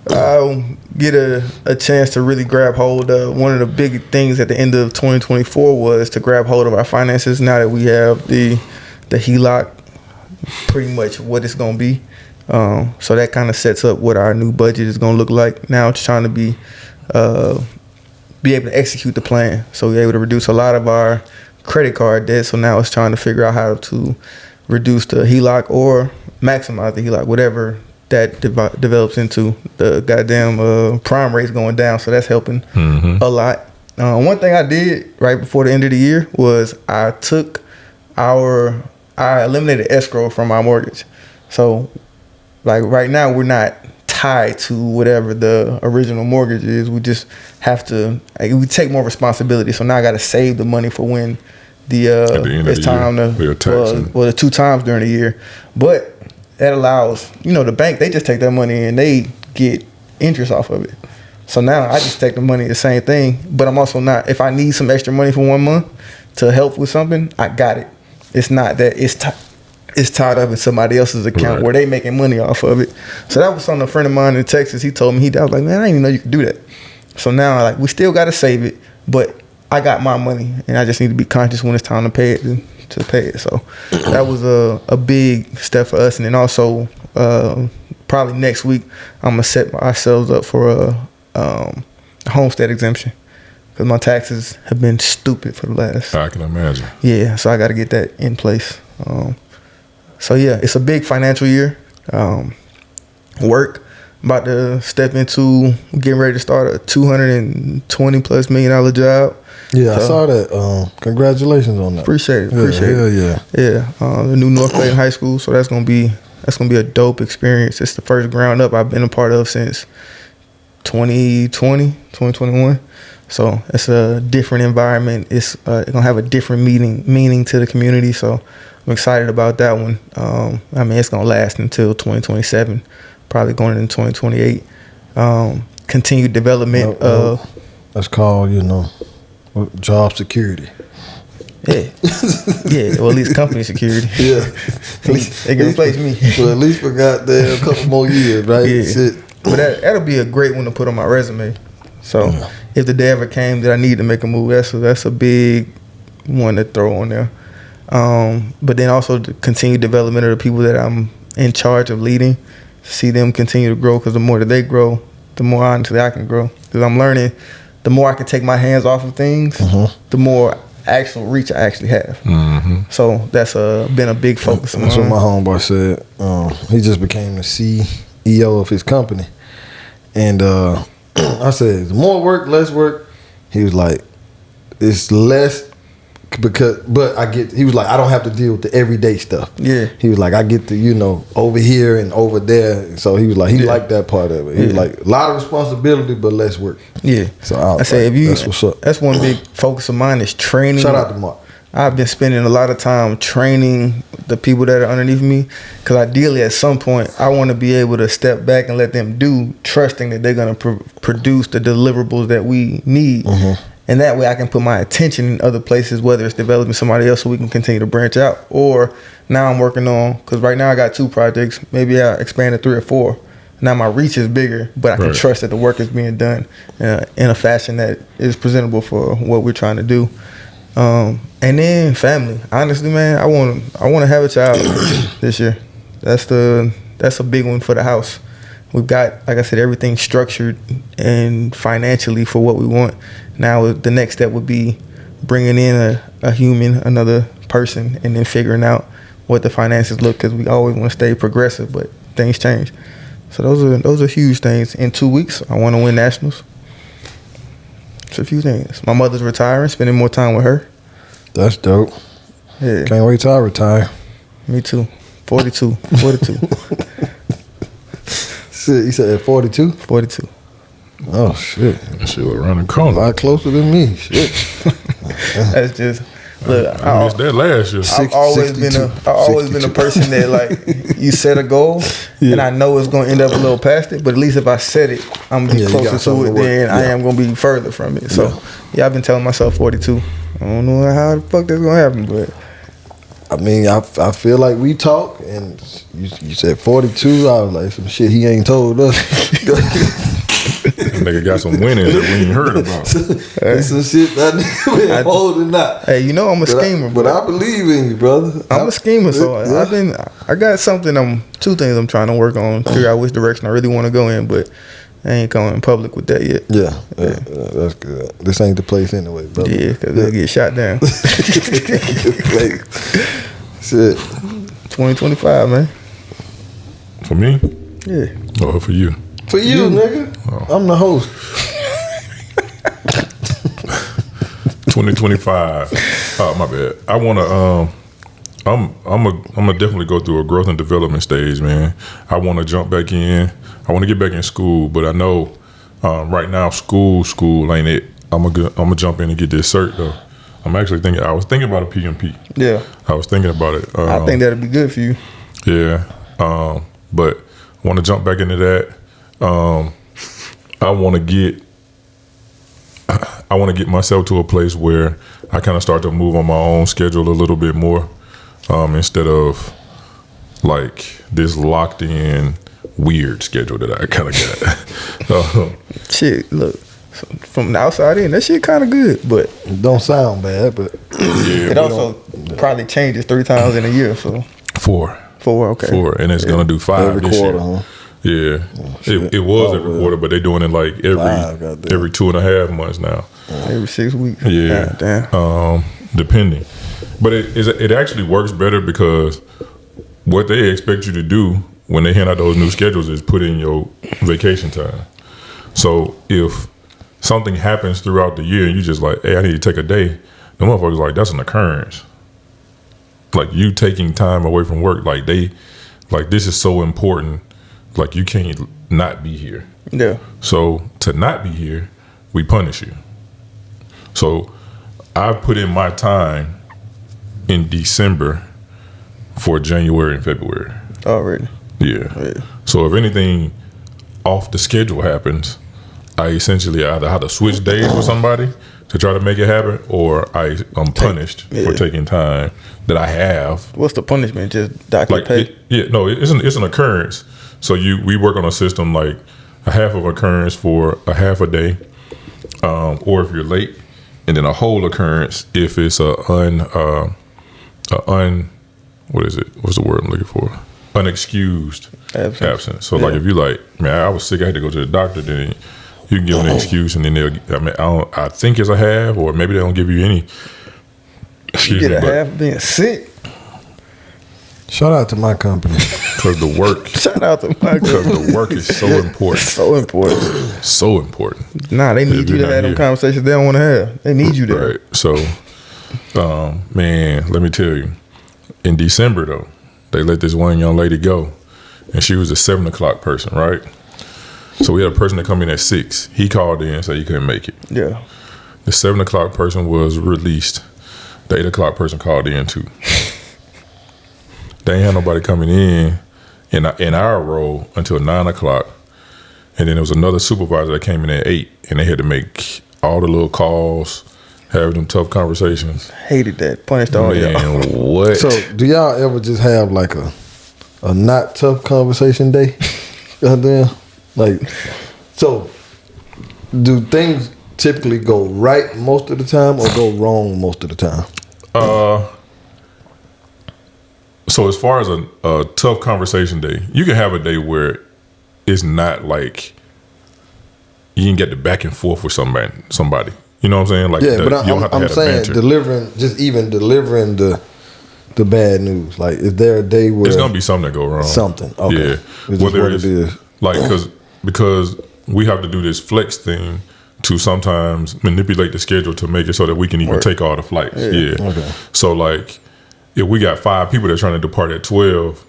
S4: I'll get a chance to really grab hold of one of the big things at the end of 2024 was to grab hold of our finances now that we have the HELOC pretty much what it's gonna be. So that kind of sets up what our new budget is gonna look like. Now it's trying to be able to execute the plan. So we're able to reduce a lot of our credit card debt. So now it's trying to figure out how to reduce the HELOC or maximize the HELOC, whatever that develops into. The goddamn prime rate's going down, so that's helping a lot. One thing I did right before the end of the year was I eliminated escrow from our mortgage. So like right now we're not tied to whatever the original mortgage is. We just have to we take more responsibility. So now I got to save the money for when it's time to the 2 times during the year. But that allows, the bank, they just take that money and they get interest off of it. So now I just take the money, the same thing, but I'm also not, if I need some extra money for 1 month to help with something, I got it. It's not that it's tied up in somebody else's account where they making money off of it. So that was something a friend of mine in Texas, he told me, I was like, man, I didn't even know you could do that. So now we still got to save it, but I got my money and I just need to be conscious when it's time to pay it. So that was a big step for us. And then also probably next week I'm gonna set ourselves up for a homestead exemption because my taxes have been stupid for the last.
S1: I can imagine.
S4: Yeah, so I got to get that in place. So yeah, it's a big financial year. Work, about to step into getting ready to start a $220+ million job.
S2: Yeah, I saw that. Congratulations on that.
S4: Appreciate it. Yeah. The new North Clayton High School. So that's gonna be a dope experience. It's the first ground up I've been a part of since 2021. So it's a different environment. It's gonna have a different meaning to the community. So I'm excited about that one. It's gonna last until 2027, probably going into 2028. Continued development of.
S2: That's called, job security.
S4: Yeah. Well, at least company security.
S2: Yeah.
S4: They can replace me.
S2: Well, at least for goddamn a couple more years, right?
S4: Yeah.
S2: Shit.
S4: But that'll be a great one to put on my resume. So if the day ever came that I need to make a move, that's a big one to throw on there. But then also the continued development of the people that I'm in charge of leading, see them continue to grow, because the more that they grow, the more honestly I can grow. Because I'm learning, the more I can take my hands off of things, the more actual reach I actually have. So that's been a big focus of mine.
S2: That's what my homeboy said. He just became the CEO of his company. And I said, is more work, less work? He was like, it's less but he was like, I don't have to deal with the everyday stuff. Yeah. He was like, I get to, over here and over there. So he was like, he liked that part of it. He was like, a lot of responsibility, but less work. Yeah. So I said, that's what's up.
S4: That's one big focus of mine is training.
S2: Shout out to Mark.
S4: I've been spending a lot of time training the people that are underneath me, because ideally at some point I want to be able to step back and let them do, trusting that they're going to produce the deliverables that we need. And that way I can put my attention in other places, whether it's developing somebody else so we can continue to branch out, or now I'm working on, because right now I got 2 projects, maybe I expand to 3 or 4. Now my reach is bigger, but I can trust that the work is being done in a fashion that is presentable for what we're trying to do. And then family. Honestly, man, I want to have a child this year. That's a big one for the house. We've got, like I said, everything structured and financially for what we want. Now the next step would be bringing in a human, another person, and then figuring out what the finances look, because we always want to stay progressive, but things change. So those are huge things. In 2 weeks, I want to win nationals. It's a few things. My mother's retiring, spending more time with her.
S2: That's dope. Yeah. Can't wait till I retire.
S4: Me too. 42.
S2: Shit, you said at 42?
S4: 42.
S2: Oh, shit.
S1: That shit was around the corner.
S2: A lot closer than me. Shit.
S4: That's just... Look,
S1: I missed that last year.
S4: I've always been a person that, like, you set a goal, and I know it's going to end up a little past it, but at least if I set it, I'm going to be closer to it than I am going to be further from it. So, I've been telling myself 42. I don't know how the fuck that's going to happen, but...
S2: I mean, I feel like we talk, and you said 42. I was like, some shit he ain't told us.
S1: nigga got some winnings that we ain't heard about.
S2: That's some shit that nigga been holding up.
S4: Hey, you know I'm a schemer,
S2: but I believe in you, brother.
S4: I'm a schemer, so I got something. Two things I'm trying to work on, figure out which direction I really want to go in, but I ain't going public with that yet.
S2: Yeah, that's good. This ain't the place anyway, brother.
S4: Yeah, because they'll get shot down.
S2: Shit.
S4: 2025, man.
S1: For me?
S4: Yeah.
S1: Or for you?
S2: For you, nigga. Oh. I'm the host.
S1: 2025. Oh, my bad. I want to. I'm gonna definitely go through a growth and development stage, man. I want to jump back in. I want to get back in school, but I know right now school ain't it. I'm gonna jump in and get this cert though. I'm actually thinking. I was thinking about a PMP.
S4: Yeah.
S1: I was thinking about it.
S4: I think that'd be good for you.
S1: Yeah. But I want to jump back into that. I want to get myself to a place where I kind of start to move on my own schedule a little bit more, instead of like this locked in weird schedule that I kind of got.
S4: Shit, look, from the outside in, that shit kind of good, but
S2: it don't sound bad, but
S4: it also probably changes 3 times in a year. So
S1: 4,
S4: okay,
S1: 4, and it's gonna do 5
S2: every
S1: this
S2: quarter,
S1: year.
S2: huh?
S1: Yeah, it was every quarter, but they're doing it like every 2.5 months now.
S4: Every 6 weeks.
S1: Yeah,
S4: damn.
S1: Depending, but it actually works better because what they expect you to do when they hand out those new schedules is put in your vacation time. So if something happens throughout the year and you just like, hey, I need to take a day, the motherfuckers like, that's an occurrence. Like you taking time away from work, like this is so important. Like you can't not be here.
S4: Yeah.
S1: So to not be here, we punish you. So I put in my time in December for January and February.
S4: Already.
S1: Yeah. So if anything off the schedule happens, I essentially either have to switch days with somebody to try to make it happen, or I'm punished for taking time that I have.
S4: What's the punishment? Just docket pay?
S1: It's an occurrence. So we work on a system like a half of occurrence for a half a day, or if you're late, and then a whole occurrence if it's what is it? What's the word I'm looking for? Unexcused absence. So like if you like, man, I was sick, I had to go to the doctor, then you can give an excuse, and then I think it's a half, or maybe they don't give you any.
S4: You get a half being sick.
S2: Shout out to my company.
S1: Because the work.
S4: Shout out to my company.
S1: Because the work is so important.
S4: So important.
S1: So important.
S4: Nah, they need you to have them conversations they don't want to have. They need you there.
S1: Right. So, man, let me tell you. In December, though, they let this one young lady go. And she was a 7 o'clock person, right? So we had a person that come in at 6. He called in and said he couldn't make it.
S4: Yeah.
S1: The 7 o'clock person was released. The 8 o'clock person called in too. They ain't had nobody coming in our role until 9 o'clock. And then there was another supervisor that came in at 8, and they had to make all the little calls, have them tough conversations.
S4: Hated that. Punished all y'all.
S1: Man, what?
S2: So do y'all ever just have like a not tough conversation day? Goddamn. Like, so do things typically go right most of the time or go wrong most of the time?
S1: So as far as a tough conversation day, you can have a day where it's not like you can get the back and forth with somebody. You know what I'm saying? Like,
S2: yeah, but
S1: you don't have to
S2: I'm
S1: have
S2: saying
S1: banter.
S2: delivering the bad news. Like, is there a day where
S1: it's gonna be something that go wrong?
S2: Something, okay.
S1: Yeah,
S2: Which is what it is.
S1: Like, because we have to do this flex thing to sometimes manipulate the schedule to make it so that we can even take all the flights. Yeah.
S2: Okay.
S1: So like, if we got 5 people that are trying to depart at 12,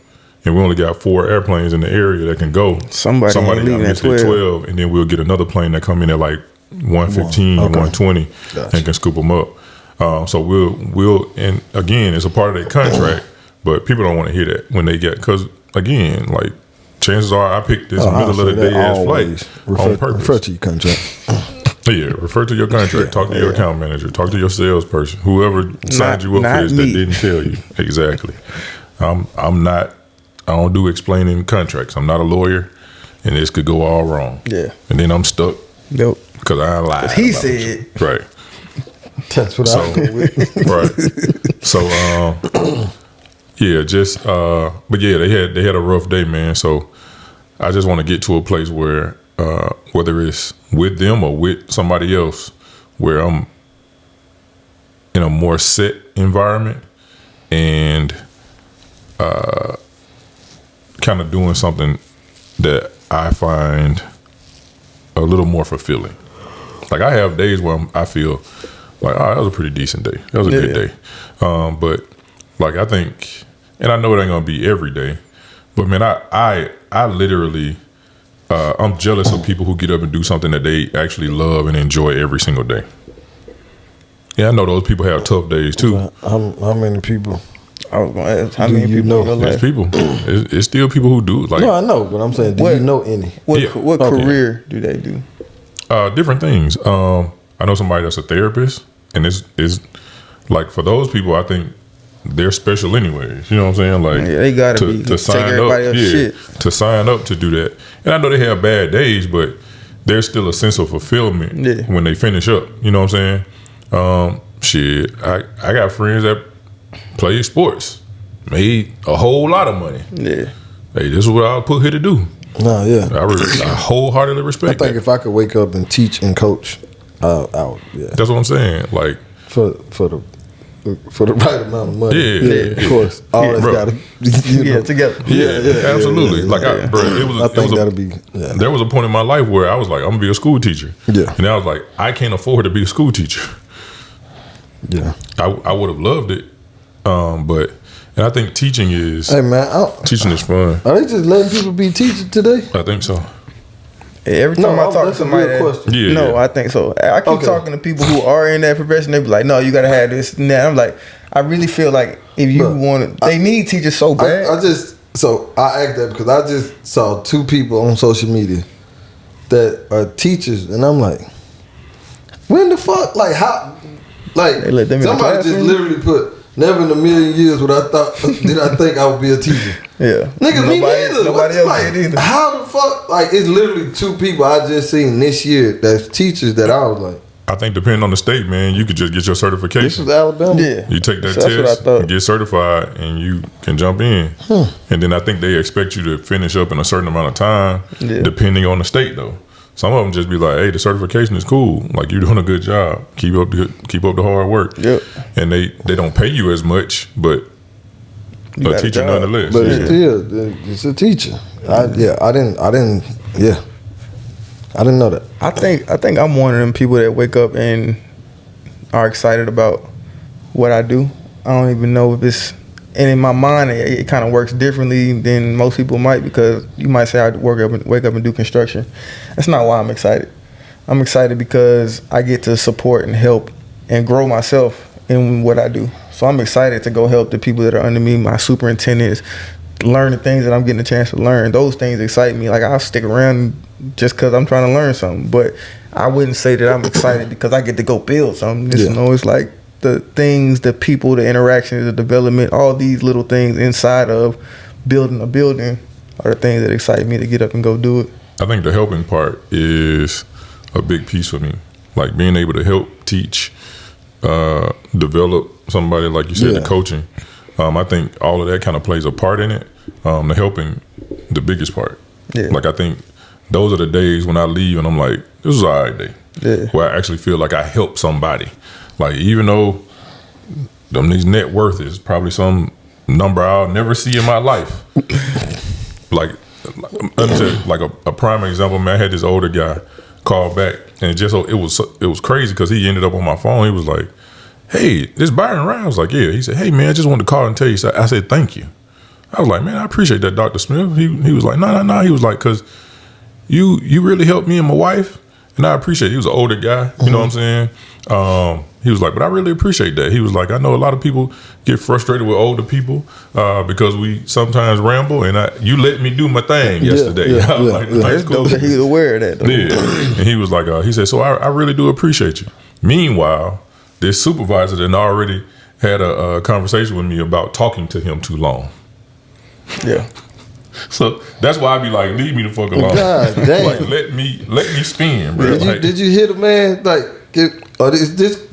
S1: and we only got 4 airplanes in the area that can go, somebody got missed at 12, and then we'll get another plane that come in at like 1:15, 1:20, and can scoop them up. So we'll and again, it's a part of their contract, but people don't want to hear that when they get, because again, like, chances are I picked this middle of the day ass flight on purpose.
S2: Refer to your contract.
S1: Yeah, refer to your contract. Talk to your account manager. Talk to your salesperson. Whoever signed you up for this that didn't tell you. Exactly. I'm not. I don't do explaining contracts. I'm not a lawyer, and this could go all wrong.
S4: Yeah.
S1: And then I'm stuck
S4: Nope.
S1: Because I lied.
S4: He
S1: about
S4: said.
S1: it. Right.
S2: That's what I go with.
S1: Right. So yeah, just but yeah, they had a rough day, man. So I just want to get to a place where whether it's with them or with somebody else, where I'm in a more set environment and kind of doing something that I find a little more fulfilling. Like I have days where I feel like, that was a pretty decent day. That was a good day. But like I think, and I know it ain't gonna be every day, but man, I literally, I'm jealous of people who get up and do something that they actually love and enjoy every single day. Yeah, I know those people have tough days too.
S2: How many people?
S4: I was going to ask, how many people in your
S1: There's
S4: life?
S1: people. It's still people who do. Like,
S2: No, I know, but I'm saying, do you know any?
S4: What career do they do?
S1: different things. I know somebody that's a therapist, and it's like for those people, I think they're special anyways. You know what I'm saying? Like
S4: they gotta be
S1: to sign
S4: everybody
S1: up,
S4: else's shit.
S1: to sign up to do that. And I know they have bad days, but there's still a sense of fulfillment when they finish up. You know what I'm saying? Shit, I got friends that play sports, made a whole lot of money.
S4: Yeah.
S1: Hey, this is what I was put here to do.
S2: No, yeah.
S1: I wholeheartedly
S2: I
S1: respect
S2: think
S1: that.
S2: if I could wake up and teach and coach, I would. Yeah.
S1: That's what I'm saying. Like
S2: For the right amount of money.
S1: Yeah.
S2: Of course. Always
S1: bro.
S2: gotta
S4: Together.
S1: Yeah, absolutely. Like,
S2: I think that'll be. Yeah.
S1: There was a point in my life where I was like, I'm gonna be a school teacher.
S2: Yeah.
S1: And I was like, I can't afford to be a school teacher.
S2: Yeah.
S1: I would have loved it, but I think teaching is
S2: Hey man,
S1: teaching is fun.
S2: are they just letting people be teachers today?
S1: I think so.
S4: Every time I talk to
S2: that's a
S4: somebody,
S2: real question.
S1: Yeah.
S4: no, I think so. I keep talking to people who are in that profession. They be like, "No, you gotta have this and that." I'm like, I really feel like if you want to, they need teachers so bad.
S2: I asked that because I just saw two people on social media that are teachers, and I'm like, when the fuck, like how, like
S4: They let them in the
S2: somebody just
S4: classroom?
S2: literally put. Never in a million years would I think I would be a teacher.
S4: Yeah,
S2: Nigga, me neither.
S4: Nobody else
S2: Like,
S4: did either.
S2: how the fuck? Like, it's literally two people I just seen this year that's teachers that I was like,
S1: I think depending on the state, man, you could just get your
S2: this
S1: certification.
S2: is Alabama.
S4: Yeah,
S1: You take that
S4: So that's what I
S1: test,
S4: thought.
S1: and get certified, and you can jump in. And then I think they expect you to finish up in a certain amount of time, depending on the state, though. Some of them just be like, "Hey, the certification is cool. Like you're doing a good job. Keep up the hard work."
S4: Yep.
S1: And they don't pay you as much, but
S4: You got
S1: a
S4: a
S1: teacher
S4: job.
S1: nonetheless.
S2: But
S1: Yeah.
S2: it's still, it's a teacher. I didn't know that.
S4: I think I'm one of them people that wake up and are excited about what I do. I don't even know if it's, and in my mind it kind of works differently than most people might, because you might say I wake up and do construction. That's not why I'm excited. I'm excited because I get to support and help and grow myself in what I do. So I'm excited to go help the people that are under me, my superintendents, learn the things that I'm getting a chance to learn. Those things excite me. Like I'll stick around just because I'm trying to learn something. But I wouldn't say that I'm excited because I get to go build something. Just, you know, it's like the things, the people, the interactions, the development, all these little things inside of building a building are the things that excite me to get up and go do it.
S1: I think the helping part is a big piece for me. Like being able to help teach, develop somebody, like you said, the coaching. I think all of that kind of plays a part in it. The helping, the biggest part.
S4: Yeah.
S1: Like I think those are the days when I leave and I'm like, this was an all right day.
S4: Yeah.
S1: Where I actually feel like I helped somebody. Like even though these net worth is probably some number I'll never see in my life. Like a prime example, man, I had this older guy call back, and it was crazy because he ended up on my phone. He was like, "Hey, this Byron Ryan." I was like, "Yeah." He said, "Hey man, I just wanted to call and tell you." I said, "Thank you." I was like, "Man, I appreciate that, Dr. Smith." He was like, "No." He was like, "Cause you really helped me and my wife, and I appreciate it." He was an older guy, you know what I'm saying? He was like, "But I really appreciate that." He was like, "I know a lot of people get frustrated with older people because we sometimes ramble, and you let me do my thing yesterday." I was like,
S4: It's dope that he's aware of that, though.
S1: Yeah. And he was like, he said, "So I really do appreciate you." Meanwhile, this supervisor then already had a conversation with me about talking to him too long.
S4: Yeah.
S1: So that's why I be like, leave me the fuck alone.
S2: God damn.
S1: Like let me spin, bro.
S2: Did you hear the man? Like, is this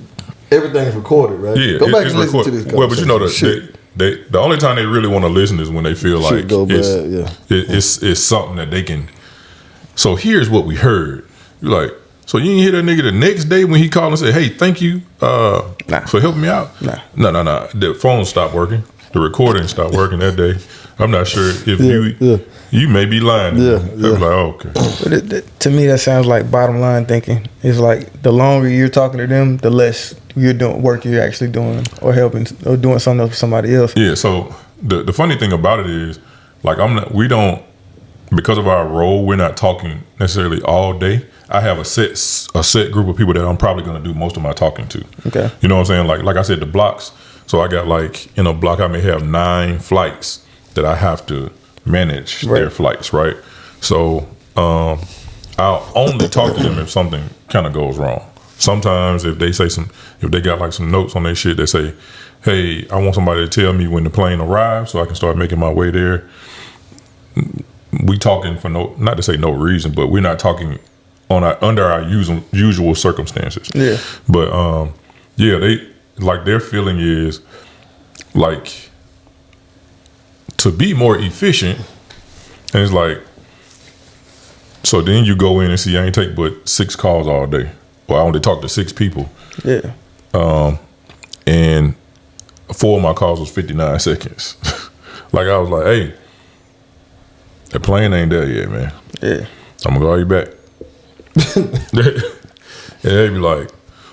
S2: everything is recorded, right?
S1: Yeah,
S2: Go back and listen to this.
S1: Well, but you know the only time they really want to listen is when they feel like it's something that they can. So here's what we heard. You're like, so you didn't hear that nigga the next day when he called and said, "Hey, thank you for helping me out." No. The phone stopped working. The recording stopped working that day. I'm not sure if you may be lying. I'm like, oh, okay.
S4: But to me, that sounds like bottom line thinking. It's like the longer you're talking to them, the less you're doing work you're actually doing or helping or doing something for somebody else. Yeah.
S1: So the funny thing about it is, like, we don't, because of our role, we're not talking necessarily all day. I have a set group of people that I'm probably going to do most of my talking to.
S4: Okay.
S1: You know what I'm saying? Like I said, the blocks. So I got like in a block, I may have 9 flights that I have to manage their flights, right? So I'll only talk to them if something kind of goes wrong. Sometimes if they got like some notes on their shit, they say, "Hey, I want somebody to tell me when the plane arrives so I can start making my way there." We talking for not to say no reason, but we're not talking under our usual circumstances.
S4: Yeah.
S1: But they like their feeling is like to be more efficient, and it's like, so then you go in and see I ain't take but 6 calls all day. Well, I only talked to 6 people.
S4: Yeah.
S1: And 4 of my calls was 59 seconds. Like I was like, hey, the plane ain't there yet, man.
S4: Yeah.
S1: I'm gonna call you back. And they'd be like,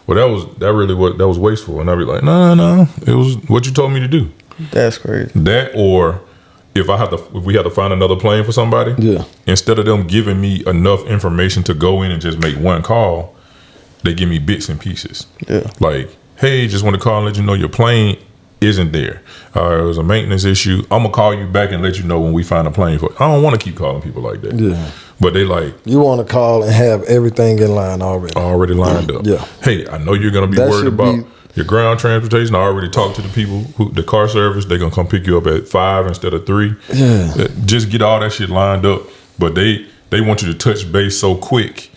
S1: well, that was wasteful. And I'd be like, no, it was what you told me to do.
S4: That's crazy.
S1: That, or if we have to find another plane for somebody, instead of them giving me enough information to go in and just make 1 call, they give me bits and pieces.
S4: Yeah.
S1: Like, hey, just want to call and let you know your plane isn't there. It was a maintenance issue. I'm gonna call you back and let you know when we find a plane for it. I don't want to keep calling people like that. Yeah. But they like,
S2: you want to call and have everything in line already
S1: lined up.
S2: Yeah.
S1: Hey, I know you're gonna be worried about your ground transportation. I already talked to the people the car service. They're gonna come pick you up at 5 instead of 3.
S2: Yeah.
S1: Just get all that shit lined up. But they want you to touch base so quick.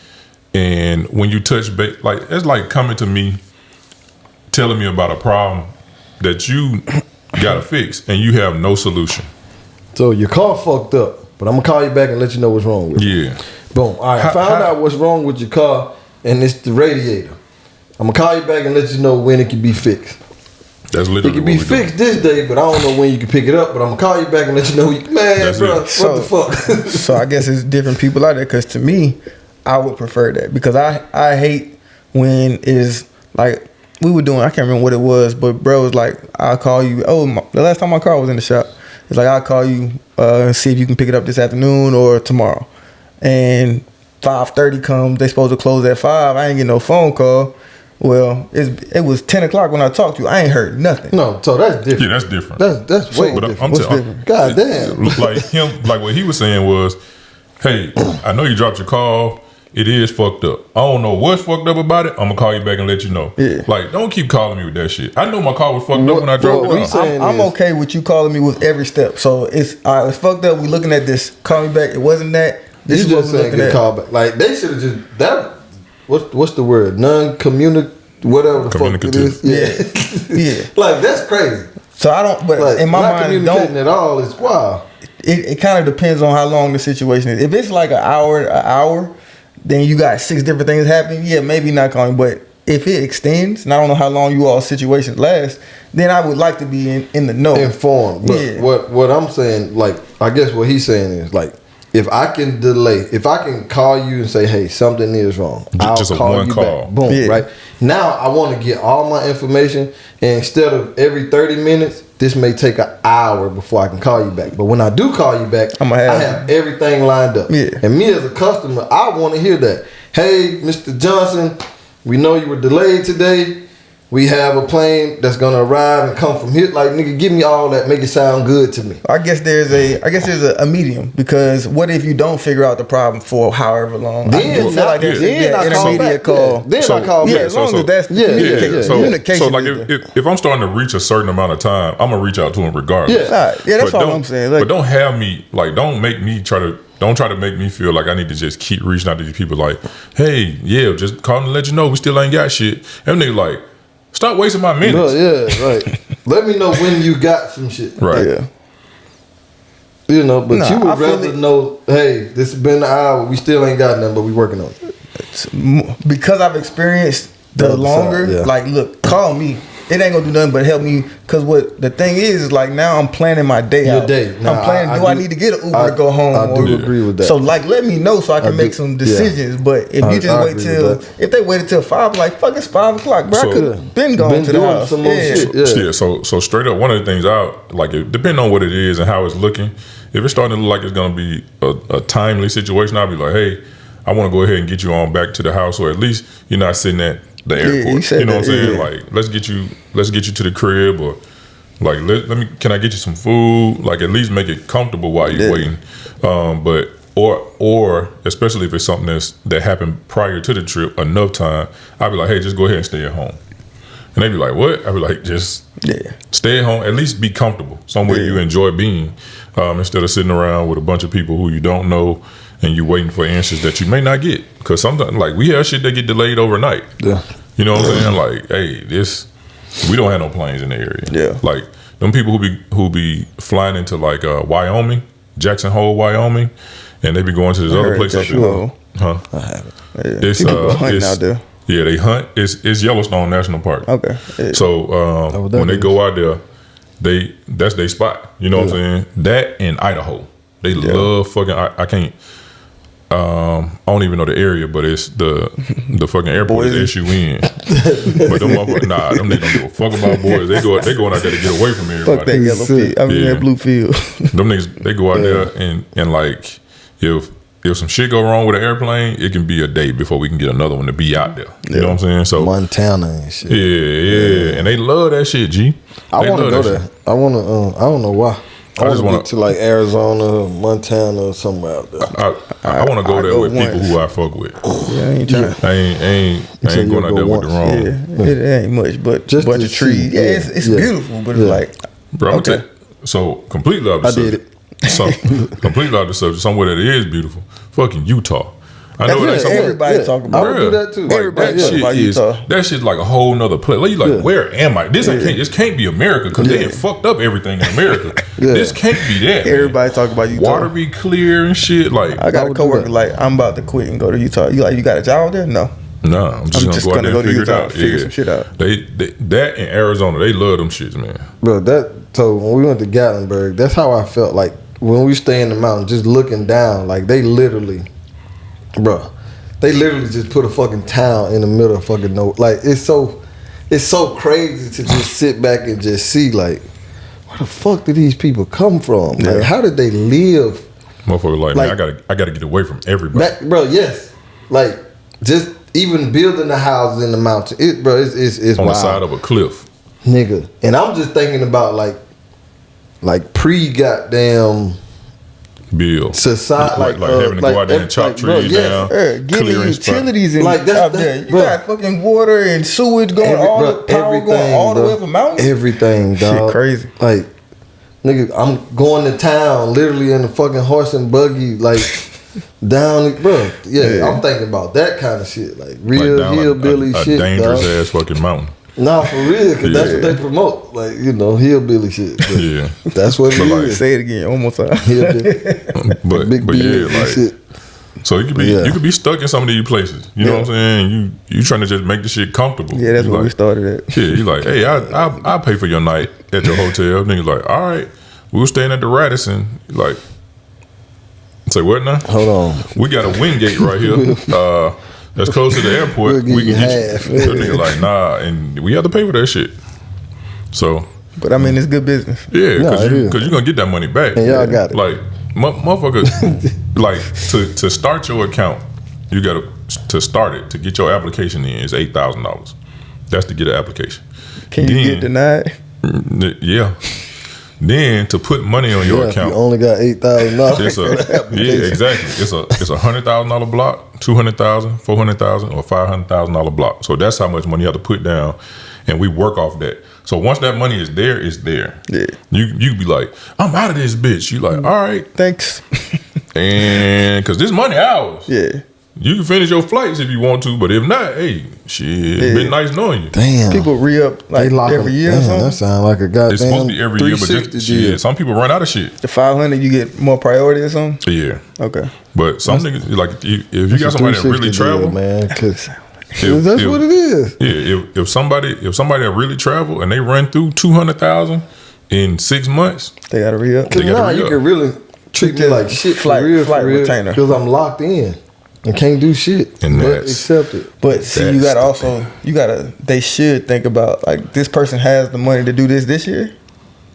S1: And when you touch base, like it's like coming to me, telling me about a problem that you gotta fix and you have no solution.
S2: So your car fucked up, but I'm gonna call you back and let you know what's wrong with it.
S1: Yeah.
S2: Boom. All right. I found out what's wrong with your car, and it's the radiator. I'm gonna call you back and let you know when it can be fixed.
S1: That's literally
S2: it can be fixed this day, but I don't know when you can pick it up. But I'm gonna call you back and let you know. Man, bro, what the fuck?
S4: So I guess it's different people out there. Because to me, I would prefer that because I hate when it's like we were doing. I can't remember what it was, but bro was like, I'll call you. The last time my car was in the shop, it's like I'll call you and see if you can pick it up this afternoon or tomorrow. And 5:30 comes. They supposed to close at 5. I ain't get no phone call. Well, it was 10 o'clock when I talked to you. I ain't heard nothing.
S2: No, so that's different.
S1: Yeah, that's different.
S2: That's way different.
S4: What's different?
S2: God damn.
S1: Like what he was saying was, hey, I know you dropped your call. It is fucked up. I don't know what's fucked up about it. I'm gonna call you back and let you know.
S4: Yeah.
S1: Like, don't keep calling me with that shit. I know my car was fucked up when I dropped it off.
S4: I'm okay with you calling me with every step. So it's all right, it's fucked up. We looking at this. Call me back. It wasn't that. This is what we're looking at.
S2: Call back. Like they should have just that. What's the word? Non-communicative. Whatever the fuck it is.
S4: Yeah. Yeah.
S2: Like that's crazy.
S4: So I don't. But
S2: like,
S4: in my
S2: not
S4: mind,
S2: communicating at all is wild.
S4: It kind of depends on how long the situation is. If it's like an hour. Then you got 6 different things happening. Yeah, maybe not calling. But if it extends, and I don't know how long you all situations last, then I would like to be in the know,
S2: informed. But what I'm saying, like I guess what he's saying is like, if I can delay, if I can call you and say, hey, something is wrong, I'll
S1: just
S2: call you
S1: call.
S2: back. Boom, right? Now I want to get all my information, and instead of every 30 minutes, this may take an hour before I can call you back. But when I do call you back, I have everything lined up.
S4: Yeah.
S2: And me as a customer, I want to hear that. Hey, Mr. Johnson, we know you were delayed today. we have a plane that's gonna arrive and come from here. Like, nigga, give me all that, make it sound good to me.
S4: I guess there's a medium, because what if you don't figure out the problem for however long? I do feel like there's an intermediate call.
S2: Then I call back.
S4: As long as that's communication.
S1: So like if I'm starting to reach a certain amount of time, I'm gonna reach out to him regardless.
S4: That's all I'm saying. Like,
S1: but don't have me like don't try to make me feel like I need to just keep reaching out to these people like, hey, yeah, just calling to let you know we still ain't got shit. And they like, stop wasting my minutes.
S2: Bro, yeah, right. Let me know when you got some shit.
S1: Right.
S4: Yeah.
S2: You know, but you would rather know, hey, this has been an hour, we still ain't got nothing, but we working on it.
S4: Because I've experienced the longer, like, look, call me. It ain't gonna do nothing but help me. Cause what the thing is like, now I'm planning my day out. I'm planning. I need to get an Uber to go home?
S2: I do agree with that.
S4: So like, let me know so I can make some decisions. Yeah. But if you just wait till, if they waited till 5, like, fuck, it's 5 o'clock, bro. I could have been going to the house.
S2: Some more shit.
S1: So straight up, one of the things out, like, depending on what it is and how it's looking, if it's starting to look like it's gonna be a timely situation, I'll be like, hey, I want to go ahead and get you on back to the house, or at least you're not sitting at the airport. You know what I'm saying? Like, let's get you to the crib, or like let me. Can I get you some food? Like, at least make it comfortable while you're waiting. But or especially if it's something that happened prior to the trip, enough time, I'd be like, hey, just go ahead and stay at home. And they'd be like, what? I'd be like, just stay at home. At least be comfortable somewhere you enjoy being, instead of sitting around with a bunch of people who you don't know and you waiting for answers that you may not get. Because sometimes, like, we have shit that get delayed overnight. Yeah. You know what I'm saying? Like, hey, we don't have no planes in the area. Yeah. Like, them people who be flying into, like, Wyoming, Jackson Hole, Wyoming, and they be going to this other place up there. Huh? I haven't. Yeah. It's hunting out there. Yeah, they hunt. It's Yellowstone National Park. Okay. Yeah. So when they go out there, that's their spot. You know what I'm saying? That and Idaho. They love fucking. I can't. I don't even know the area, but it's the fucking airport is issue in. But them motherfuckers, them niggas don't give a fuck about boys. They going out there to get away from everybody.
S4: Fuck that yellow field. That blue field.
S1: Them niggas, they go out there and like, if some shit go wrong with an airplane, it can be a day before we can get another one to be out there. You know what I'm saying? So
S2: Montana and shit.
S1: Yeah. And they love that shit, G.
S2: I want to go there. I want to. I don't know why. I just want to get to like Arizona, Montana, or somewhere out there.
S1: I want to go there with people who I fuck with. I ain't going out there with the wrong.
S4: It ain't much, but just a bunch of trees. Yeah, it's beautiful, but it's like,
S1: bro, I'm gonna so completely off the subject. I did it. So completely off the subject. Somewhere that is beautiful. Fucking Utah. I know
S4: everybody talking about.
S2: I would do that too.
S1: Like, everybody talking about Utah. That shit's like a whole nother place. Like, you like, where am I? This can't be America, because they have fucked up everything in America. This can't be that.
S4: Everybody talking about Utah.
S1: Water be clear and shit. Like,
S4: I got a coworker like, I'm about to quit and go to Utah. You got a job there? No.
S1: No, I'm just gonna go out there and figure it out.
S4: Figure some shit out.
S1: They that in Arizona, they love them shits, man.
S2: Bro, so when we went to Gatlinburg, that's how I felt like when we stay in the mountain, just looking down. Like, they literally just put a fucking town in the middle of fucking nowhere. Like, it's so crazy to just sit back and just see, like, where the fuck did these people come from? Like, how did they live?
S1: Motherfucker, like, man, I gotta get away from everybody.
S2: Bro, yes. Like, just even building the houses in the mountain. It's
S1: on
S2: wild.
S1: The side of a cliff.
S2: Nigga. And I'm just thinking about, like pre-goddamn
S1: bill.
S2: Society,
S1: like having to go out there and chop trees down.
S4: Getting utilities in
S2: like
S4: out there. You got fucking water and sewage going, power going all the way up a mountain.
S2: Everything, dog.
S4: Shit crazy.
S2: Like, nigga, I'm going to town literally in a fucking horse and buggy, like, down, bro. Yeah, I'm thinking about that kind of shit. Like, real like hillbilly shit,
S1: a dangerous
S2: dog.
S1: Ass fucking mountain.
S2: Nah, for real, because that's what they promote. Like, you know, hillbilly shit. But that's what it is.
S4: Like, say it again, one more time.
S1: but yeah, like, shit. So you could be stuck in some of these places. You know what I'm saying? You trying to just make the shit comfortable.
S4: Yeah, that's where we started at.
S1: Yeah, you like, hey, I'll pay for your night at your hotel. Niggas like, all right, we were staying at the Radisson. Like, say what now?
S2: Hold on.
S1: We got a Wingate right here. That's close to the airport. We can get you. So nigga like, nah, and we have to pay for that shit. So,
S4: but I mean, it's good business.
S1: Yeah, because you're gonna get that money back.
S2: And y'all got it.
S1: Like, motherfucker, like to start your account, you gotta to start it to get your application in is $8,000. That's to get an application.
S4: Can you get denied?
S1: Yeah. Then to put money on your account,
S2: you only got $8,000.
S1: Yeah, exactly. It's a $100,000 block, $200,000, $400,000, or $500,000 block. So that's how much money you have to put down, and we work off that. So once that money is there, it's there.
S4: Yeah.
S1: You be like, I'm out of this bitch. You like, all right,
S4: Thanks.
S1: and because this money ours.
S4: Yeah.
S1: You can finish your flights if you want to, but if not, hey, shit, it's been nice knowing you.
S2: Damn.
S4: People re-up like every year or something.
S2: That sounds like a goddamn
S1: It's supposed to be every year, but just shit, some people run out of shit.
S4: The 500, you get more priority or something?
S1: Yeah.
S4: Okay.
S1: But some niggas, like, if you got somebody that really travel,
S2: man, because
S1: that's
S2: what it is.
S1: Yeah, if somebody that really travel and they run through 200,000 in 6 months,
S4: They got to re-up.
S2: Because now you can really treat me like shit
S4: flight retainer.
S2: because I'm locked in and can't do shit
S1: And
S2: but
S1: that's-
S2: accept it.
S4: But see, they should think about, like, this person has the money to do this year.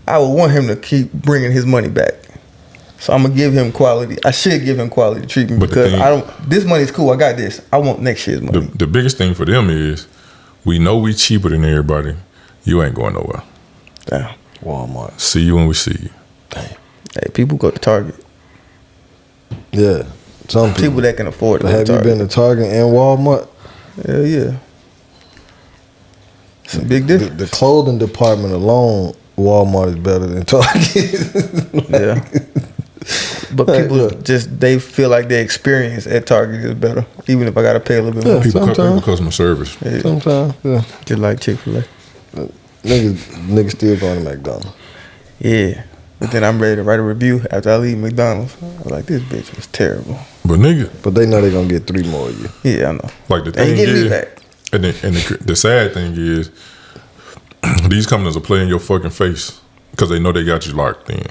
S4: I would want him to keep bringing his money back. So I'm going to give him quality. I should give him quality treatment
S1: But the
S4: because
S1: thing-
S4: this money's cool. I got this. I want next year's money.
S1: the biggest thing for them is we know we cheaper than everybody. You ain't going nowhere.
S4: Damn.
S2: Walmart.
S1: See you when we see you.
S4: Hey, people go to Target.
S2: Yeah. Some
S4: People that can afford to
S2: But
S4: go
S2: have
S4: to
S2: you
S4: Target.
S2: been to Target and Walmart?
S4: Hell yeah. It's a big difference.
S2: The clothing department alone, Walmart is better than Target.
S4: Yeah. But people they feel like their experience at Target is better, even if I gotta pay a little bit more.
S1: People customer service.
S4: Yeah.
S2: Sometimes, yeah.
S4: Just like Chick-fil-A.
S2: Niggas still going to McDonald's.
S4: Yeah. But then I'm ready to write a review after I leave McDonald's. I was like, this bitch was terrible.
S1: But nigga,
S2: But they know they're going to get 3 more of you.
S4: Yeah, I know.
S1: like the
S4: They
S1: thing
S4: ain't getting me
S1: is,
S4: back.
S1: and the sad thing is, these companies are playing your fucking face because they know they got you locked in.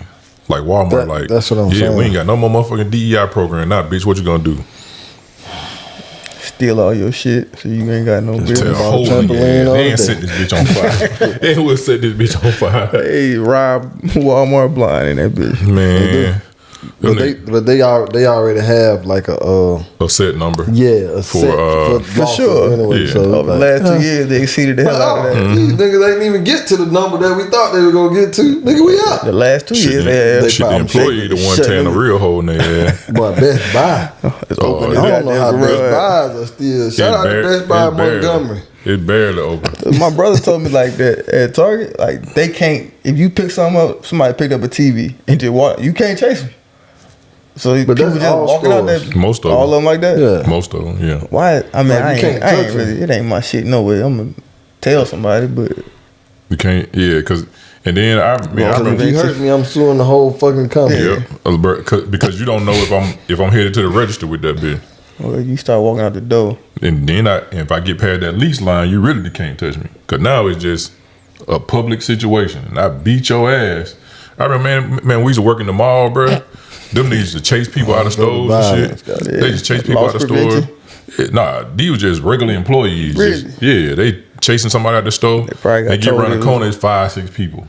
S1: Like Walmart,
S2: That's what I'm saying.
S1: we ain't got no more motherfucking DEI program. Nah, bitch, what you gonna do?
S4: Steal all your shit so you ain't got no
S1: Tell
S4: business.
S1: holy
S2: trampoline
S1: ass,
S2: all
S1: they ain't
S2: day.
S1: set this bitch on fire. They will set this bitch on fire.
S4: Hey, rob Walmart blind in that bitch.
S1: Man.
S2: But they already have like a
S1: set number.
S2: yeah, a
S1: For,
S2: set
S4: for
S2: losses
S4: sure.
S2: Anyway,
S1: Yeah.
S2: so
S4: Over the
S2: like,
S4: last 2 years, they exceeded the hell out of that.
S2: these niggas ain't even get to the number that we thought they were gonna get to. Nigga, we up.
S4: The last 2 years,
S1: the
S4: they
S1: employee the one tearing the real hole in their ass.
S2: Boy, Best Buy.
S4: it's open.
S2: I don't know how
S4: Goddamn
S2: Best
S4: garage.
S2: Buys are still. Shout out to Best Buy Montgomery.
S1: It's barely open.
S4: My brother told me like that at Target, like they can't. If you pick something up, somebody picked up a TV and just walk, you can't chase them. So
S2: But
S4: people
S2: that's
S4: just
S2: all
S4: walking out there,
S2: stores.
S1: Most of
S4: all
S1: them.
S4: of them like that.
S2: Yeah.
S1: Most of them, yeah.
S4: Why? I mean,
S2: Like, you
S4: I
S2: can't
S4: ain't
S2: touch
S4: really. It ain't my shit. No way. I'm gonna tell somebody, but
S1: You can't, yeah, because, and then I
S2: If
S1: remember,
S2: you hurt me, I'm suing the whole fucking company.
S1: yeah, because you don't know if I'm headed to the register with that bitch.
S4: well, you start walking out the door.
S1: And then if I get past that lease line, you really can't touch me. Because now it's just a public situation. And I beat your ass. I remember, man, we used to work in the mall, bro. Them niggas used to chase people out of stores and shit.
S2: violence,
S1: They just chase people out of
S4: Loss
S1: stores. Nah, these were just regular employees.
S4: Really?
S1: Yeah, they chasing somebody out the store.
S4: probably got
S1: They get
S4: told
S1: around the
S4: it
S1: corner, it's 5-6 people.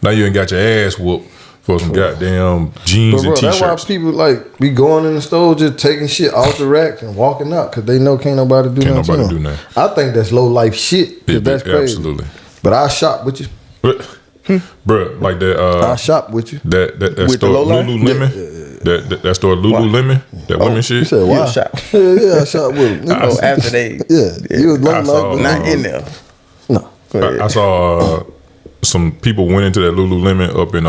S1: Now you ain't got your ass whooped for some goddamn jeans
S2: But bro,
S1: and
S2: that's why
S1: t-shirts.
S2: people like be going in the store just taking shit off the rack and walking out because they know can't nobody do
S1: Can't
S2: nothing.
S1: nobody
S2: to
S1: do
S2: them.
S1: nothing.
S2: I think that's low life shit. 'Cause
S1: Yeah,
S2: that's crazy.
S1: absolutely.
S2: But I shop with you.
S1: Bruh, like that
S2: I shop with you.
S1: that
S4: With the
S1: store
S4: low life?
S1: Lululemon. That store Lululemon, that women
S2: You
S1: shit.
S2: said
S4: You
S2: why?
S4: a shop.
S2: Yeah, I shop with them.
S4: Oh, after they,
S2: Yeah, you was low
S1: I
S2: life,
S1: saw-
S2: but
S4: not in there.
S2: no.
S4: Go ahead.
S1: I saw some people went into that Lululemon up in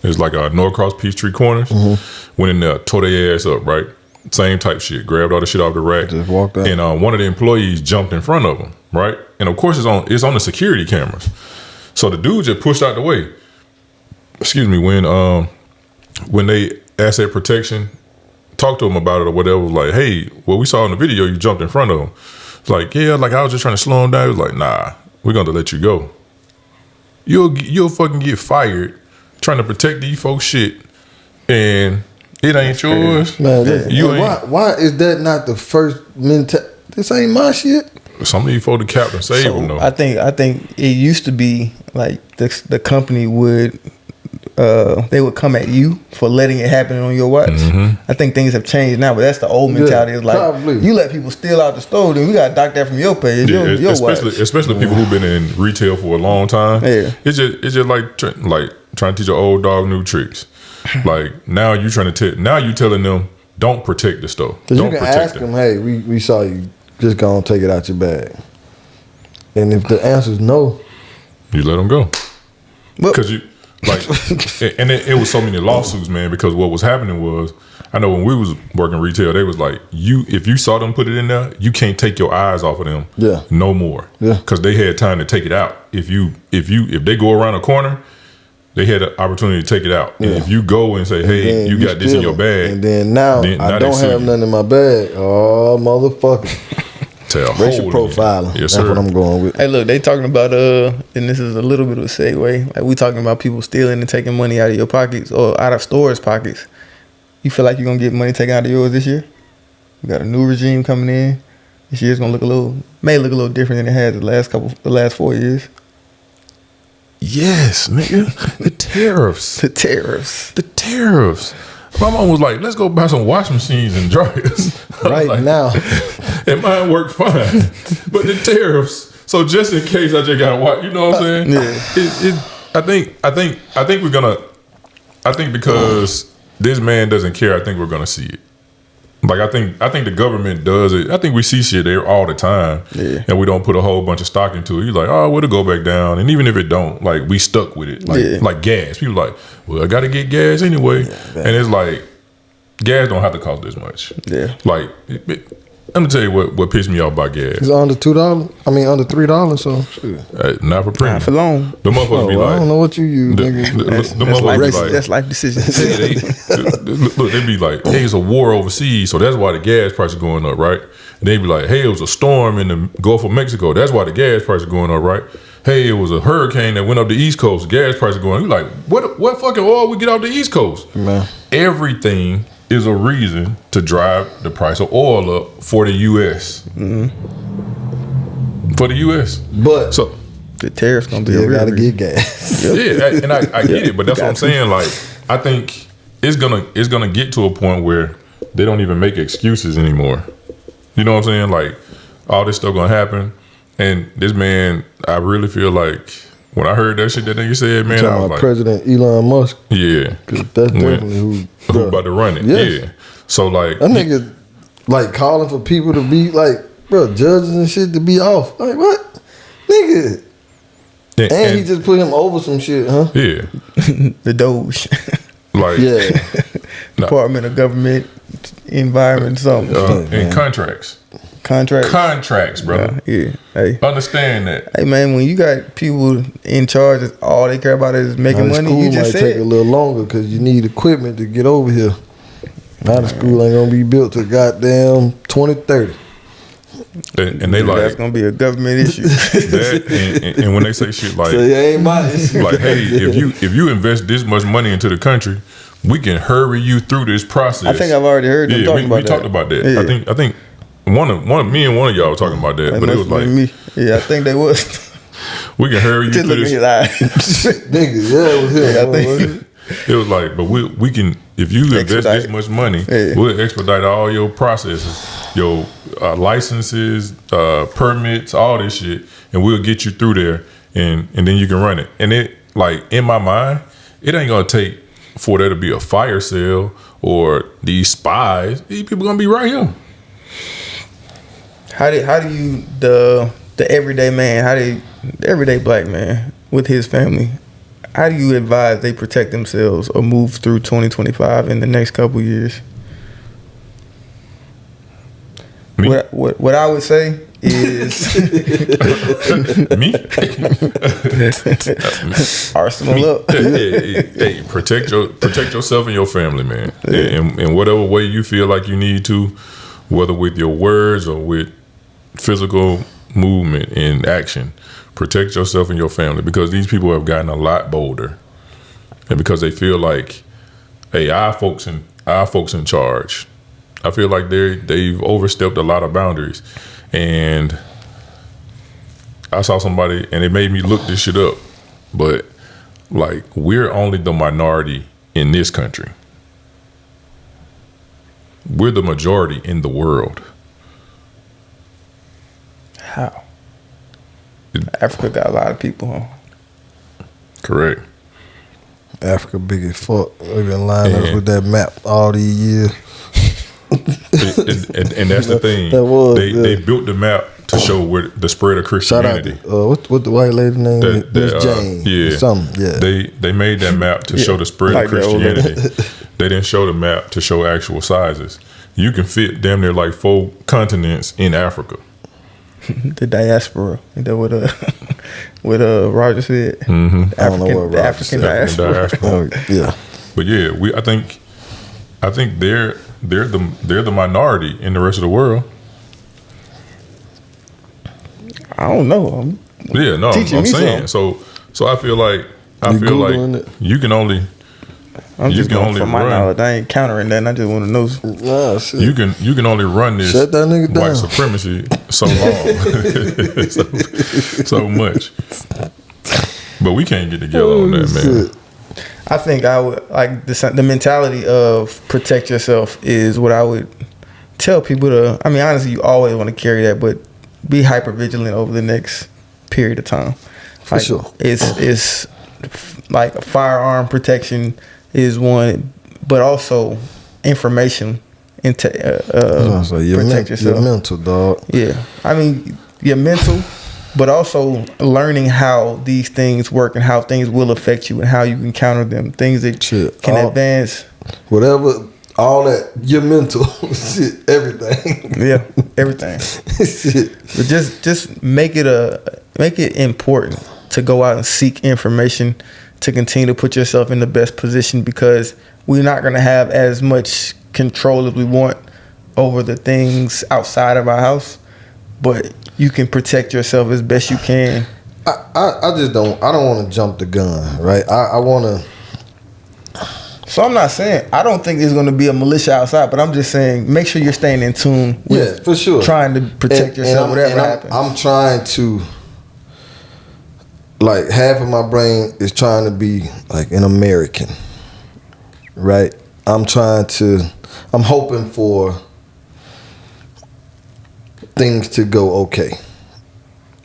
S1: it's like Norcross Peachtree Corners. Went in there, tore their ass up, right? Same type shit. Grabbed all the shit off the rack.
S2: Just walked out.
S1: And one of the employees jumped in front of them, right? And of course it's on the security cameras. So the dude just pushed out the way. Excuse me, when they asset protection talked to him about it or whatever, was like, hey, well, we saw in the video you jumped in front of him. It's like, yeah, like I was just trying to slow him down. He was like, nah, we're gonna let you go. You'll fucking get fired trying to protect these folks shit, and it ain't yours.
S2: Man, listen,
S1: You
S2: man,
S1: ain't.
S2: why is that not the first mentality? This ain't my shit.
S1: Some of these folks, the captain saved them though.
S4: I think it used to be like the company would they would come at you for letting it happen on your watch. I think things have changed now, but that's the old mentality. It's like
S2: probably.
S4: you let people steal out the store, then we gotta dock that from your pay.
S1: Yeah,
S4: Your watch.
S1: especially people who've been in retail for a long time.
S4: Yeah.
S1: It's just like trying to teach an old dog new tricks. Like now you telling them don't protect the store.
S2: Because you
S1: Don't
S2: can
S1: protect
S2: ask them, hey, we saw you. Just go and take it out your bag. And if the answer is no,
S1: You let them go.
S4: Well-
S1: Because you like, and it was so many lawsuits, man. Because what was happening was, I know when we was working retail, they was like, if you saw them put it in there, you can't take your eyes off of them.
S2: Yeah.
S1: No more.
S2: Yeah.
S1: Because they had time to take it out. If they go around a corner, they had an opportunity to take it out.
S2: Yeah.
S1: And if you go and say, hey,
S2: then
S1: you got this in
S2: steal
S1: your
S2: it.
S1: bag,
S2: and then now
S1: they
S2: I don't
S1: sue
S2: have
S1: you.
S2: nothing in my bag. Oh, motherfucker.
S1: Tell
S2: Racial
S1: hole in it.
S2: profiling.
S1: Yes,
S2: That's
S1: sir.
S2: what I'm going with.
S4: Hey, look, they talking about and this is a little bit of a segue. Like we talking about people stealing and taking money out of your pockets or out of stores' pockets. You feel like you're gonna get money taken out of yours this year? We got a new regime coming in. This year's gonna may look a little different than it has the last 4 years.
S1: Yes, nigga. The tariffs.
S4: The tariffs.
S1: The tariffs. My mom was like, let's go buy some washing machines and dryers. I was
S2: Right
S1: like,
S2: now.
S1: and mine worked fine. But the tariffs, so just in case I just got to watch, you know what I'm saying?
S4: Yeah.
S1: I think we're going to, I think because this man doesn't care, I think we're going to see it. Like, I think the government does it. I think we see shit there all the time.
S4: Yeah.
S1: And we don't put a whole bunch of stock into it. You're like, oh, it'll go back down. And even if it don't, like, we stuck with it. Like gas. People like, well, I got to get gas anyway. And it's like, gas don't have to cost this much.
S4: Yeah.
S1: Like, let me tell you what pissed me off about gas.
S2: It's under $2. I mean, under $3. So shit.
S1: Not for premium.
S4: Not for long.
S1: The motherfuckers be
S2: Oh,
S1: like,
S2: I don't know what you use, nigga.
S1: the
S4: That's
S1: motherfuckers be like,
S4: that's life decisions.
S1: look, they be like, hey, it's a war overseas, so that's why the gas price is going up, right? And they be like, hey, it was a storm in the Gulf of Mexico, that's why the gas price is going up, right? Hey, it was a hurricane that went up the East Coast, the gas price is going up. You like, what fucking oil we get off the East Coast?
S2: Man.
S1: Everything is a reason to drive the price of oil up for the U.S. For the U.S.
S2: But
S1: So
S4: The tariffs gonna be
S2: you
S4: a real
S2: gotta
S4: reason.
S2: get gas.
S1: yeah, and I get it, but that's what I'm saying. Like, I think it's gonna get to a point where they don't even make excuses anymore. You know what I'm saying? Like, all this stuff gonna happen, and this man, I really feel like when I heard that shit that nigga said, man, I
S2: Talking
S1: was
S2: about
S1: like,
S2: President Elon Musk.
S1: yeah,
S2: 'Cause that's
S1: When-
S2: definitely who
S1: about to run it?
S2: Yes.
S1: Yeah. So like,
S2: That nigga like calling for people to be like, bro, judges and shit to be off. Like what? Nigga. And he just put him over some shit, huh?
S1: yeah,
S4: The Doge.
S1: like
S2: Yeah.
S4: Department of Government, Environment, something.
S1: and contracts, brother.
S4: Yeah. Hey.
S1: Understand that.
S4: Hey man, when you got people in charge, all they care about is making
S2: Now, the
S4: money.
S2: school
S4: You just
S2: might take a
S4: said
S2: little longer because you need equipment to get over here. Now the school ain't gonna be built till goddamn 2030.
S1: And they
S4: that's
S1: like
S4: gonna be a government issue.
S1: that, and when they say shit like,
S2: So it ain't my issue.
S1: like, hey, if you invest this much money into the country, we can hurry you through this process.
S4: I think I've already heard them talking about
S1: we
S4: that.
S1: talked about that.
S4: Yeah.
S1: I think one of me and one of y'all were talking about that,
S4: That
S1: but it
S4: must
S1: was
S4: have
S1: like,
S4: been me. Yeah, I think they was.
S1: we can hurry you
S4: Just
S1: through
S4: look at
S1: this.
S4: his eyes.
S2: Nigga, yeah, it was him.
S4: Yeah, I think-
S1: It was like, but we can, if you invest
S4: Expedite.
S1: this much money,
S4: Yeah.
S1: we'll expedite all your processes, your licenses, permits, all this shit, and we'll get you through there, and then you can run it. And it, like, in my mind, it ain't gonna take for there to be a fire sale or these spies. These people gonna be right here.
S4: How do you the everyday man, the everyday black man with his family, how do you advise they protect themselves or move through 2025 in the next couple years?
S1: Me?
S4: What I would say is
S1: Me?
S4: arsenal up.
S1: Hey, protect yourself and your family, man. In whatever way you feel like you need to, whether with your words or with physical movement and action. Protect yourself and your family, because these people have gotten a lot bolder, and because they feel like, hey, our folks in charge. I feel like they've overstepped a lot of boundaries, and I saw somebody, and it made me look this shit up, but like we're only the minority in this country. We're the majority in the world.
S4: How? Africa got a lot of people, huh?
S1: Correct.
S2: Africa big as fuck. We've been lining up with that map all these years.
S1: and that's the thing. They built the map to show where the spread of Christianity.
S2: Shout out to, what the white lady name? Miss Jane.
S1: Yeah.
S2: Something. Yeah.
S1: They made that map to show the spread of Christianity. They didn't show the map to show actual sizes. You can fit damn near like 4 continents in Africa.
S4: The diaspora. Is that what Roger said?
S1: Mm-hmm.
S2: I don't know what Roger
S4: African
S2: said.
S4: diaspora.
S2: Yeah.
S1: But yeah, I think they're the minority in the rest of the world.
S4: I don't know.
S1: Yeah, no, I'm saying. So I feel like
S2: Googling it?
S1: you can only
S4: I'm just going from my
S1: run.
S4: knowledge. I ain't countering that. I just want to know.
S2: Nah, shit.
S1: You can only run this
S2: Shut that nigga
S1: white
S2: down.
S1: supremacy so long, so much. But we can't get together on that, man.
S2: Shit.
S4: I think I would like the mentality of protect yourself is what I would tell people to. I mean, honestly, you always want to carry that, but be hyper vigilant over the next period of time.
S2: For sure.
S4: It's like a firearm protection is one, but also information into protect yourself.
S2: Your mental, dog.
S4: Yeah, I mean your mental, but also learning how these things work and how things will affect you and how you can counter them. Things that can advance.
S2: Whatever, all that, your mental shit, everything.
S4: Yeah, everything.
S2: Shit.
S4: But just make it important to go out and seek information to continue to put yourself in the best position, because we're not going to have as much control as we want over the things outside of our house, but you can protect yourself as best you can.
S2: I just don't want to jump the gun, right? I want to.
S4: So I'm not saying I don't think there's going to be a militia outside, but I'm just saying make sure you're staying in tune with
S2: for sure,
S4: trying to protect yourself, whatever happens.
S2: I'm trying to, like, half of my brain is trying to be like an American, right? I'm hoping for things to go okay,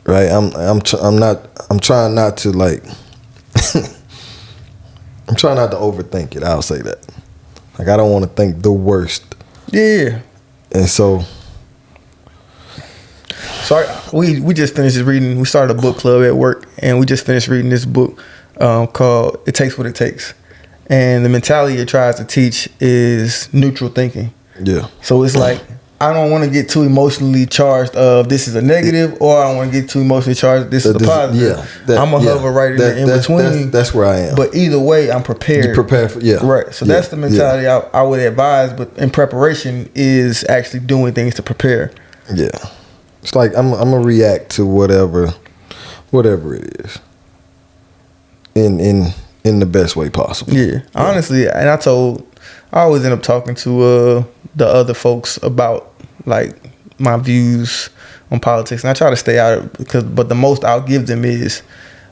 S2: right? I'm trying not to like. I'm trying not to overthink it. I'll say that. Like, I don't want to think the worst.
S4: Yeah.
S2: And so
S4: we just finished reading. We started a book club at work, and we just finished reading this book called "It Takes What It Takes." And the mentality it tries to teach is neutral thinking.
S2: Yeah.
S4: So it's like, I don't want to get too emotionally charged of this is a negative, or I don't want to get too emotionally charged this is a positive. I'm going to hover right in between.
S2: That's where I am.
S4: But either way, I'm prepared.
S2: You're prepared for,
S4: Right. So that's the mentality I would advise, but in preparation is actually doing things to prepare.
S2: Yeah. It's like I'm going to react to whatever it is in the best way possible.
S4: Yeah. Honestly, and I always end up talking to the other folks about like my views on politics, and I try to stay out of it but the most I'll give them is,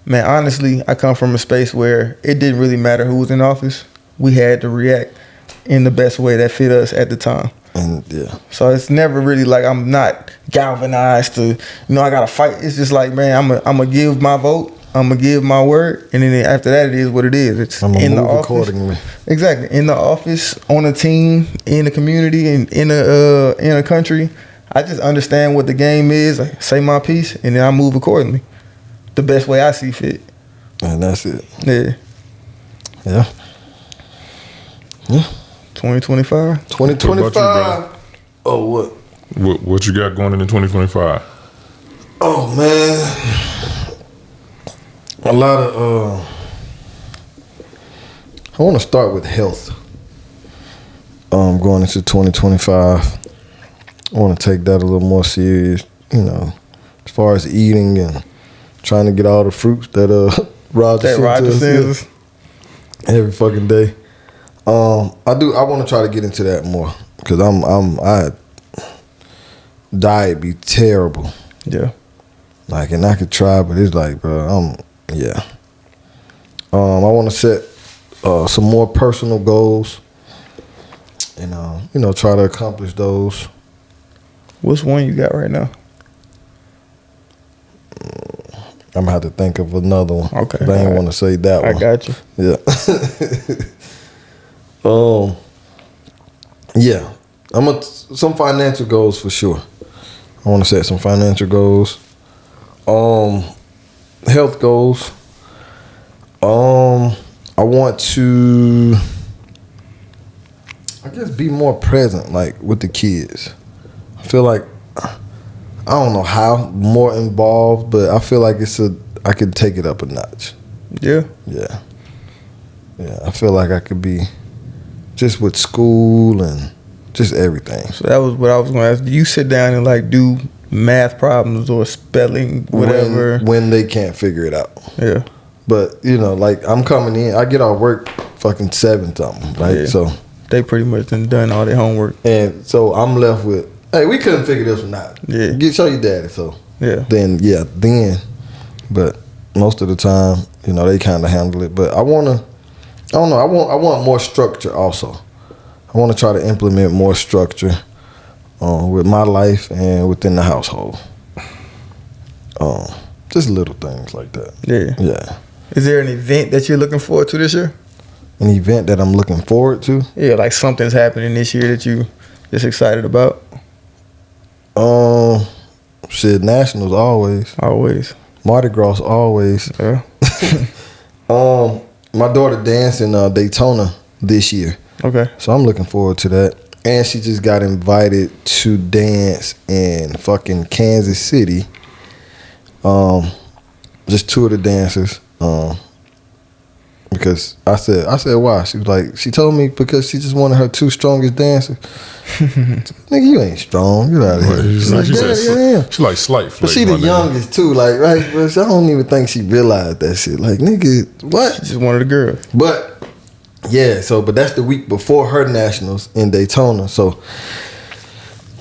S4: man, honestly, I come from a space where it didn't really matter who was in office. We had to react in the best way that fit us at the time.
S2: And yeah.
S4: So it's never really like I'm not galvanized to, I gotta fight. It's just like, man, I'm gonna give my vote. I'm gonna give my word, and then after that, it is what it is. It's
S2: I'm gonna
S4: in the
S2: move
S4: office,
S2: accordingly.
S4: Exactly, in the office, on a team, in the community, and in a country. I just understand what the game is. I say my piece, and then I move accordingly, the best way I see fit.
S2: And that's it.
S4: Yeah.
S2: Yeah. Yeah.
S4: 2025.
S2: 2025. Oh,
S1: What you got going into 2025?
S2: Oh man. A lot of I want to start with health. Going into 2025, I want to take that a little more serious, as far as eating and trying to get all the fruits that Roger sends us every fucking day. I want to try to get into that more, because diet be terrible.
S4: Yeah.
S2: Like, and I could try, but it's like, bro, yeah. I want to set some more personal goals, and try to accomplish those.
S4: What's one you got right now?
S2: I'm gonna have to think of another one.
S4: Okay,
S2: but I didn't want to say that one.
S4: I got you.
S2: Yeah. Yeah. Some financial goals for sure. I want to set some financial goals. Health goals. I want to, I guess, be more present, like with the kids. I feel like, I don't know how more involved, but I feel like I could take it up a notch.
S4: Yeah.
S2: Yeah. Yeah. I feel like I could be just with school and just everything.
S4: So that was what I was going to ask. Do you sit down and like do math problems or spelling, whatever?
S2: When they can't figure it out.
S4: Yeah.
S2: But, like I'm coming in, I get off work fucking 7 something, right?
S4: Yeah.
S2: So
S4: they pretty much done all their homework.
S2: And so I'm left with, hey, we couldn't figure this one out.
S4: Yeah.
S2: Show your daddy. So
S4: Yeah.
S2: then, but most of the time, they kind of handle it. But I want more structure also. I want to try to implement more structure with my life and within the household. Just little things like that.
S4: Yeah.
S2: Yeah.
S4: Is there an event that you're looking forward to this year?
S2: An event that I'm looking forward to?
S4: Yeah, like something's happening this year that you just excited about?
S2: Shit, Nationals always.
S4: Always.
S2: Mardi Gras always.
S4: Yeah.
S2: My daughter danced in Daytona this year.
S4: Okay.
S2: So I'm looking forward to that. And she just got invited to dance in fucking Kansas City. Just 2 of the dancers. Because I said why? She was like, she told me because she just wanted her 2 strongest dancers. Nigga, you ain't strong. Get out of here.
S1: She like slight flex.
S2: But she the youngest too, like, right? But I don't even think she realized that shit. Like, nigga, what?
S4: She just one of the girls.
S2: But yeah, but that's the week before her nationals in Daytona. So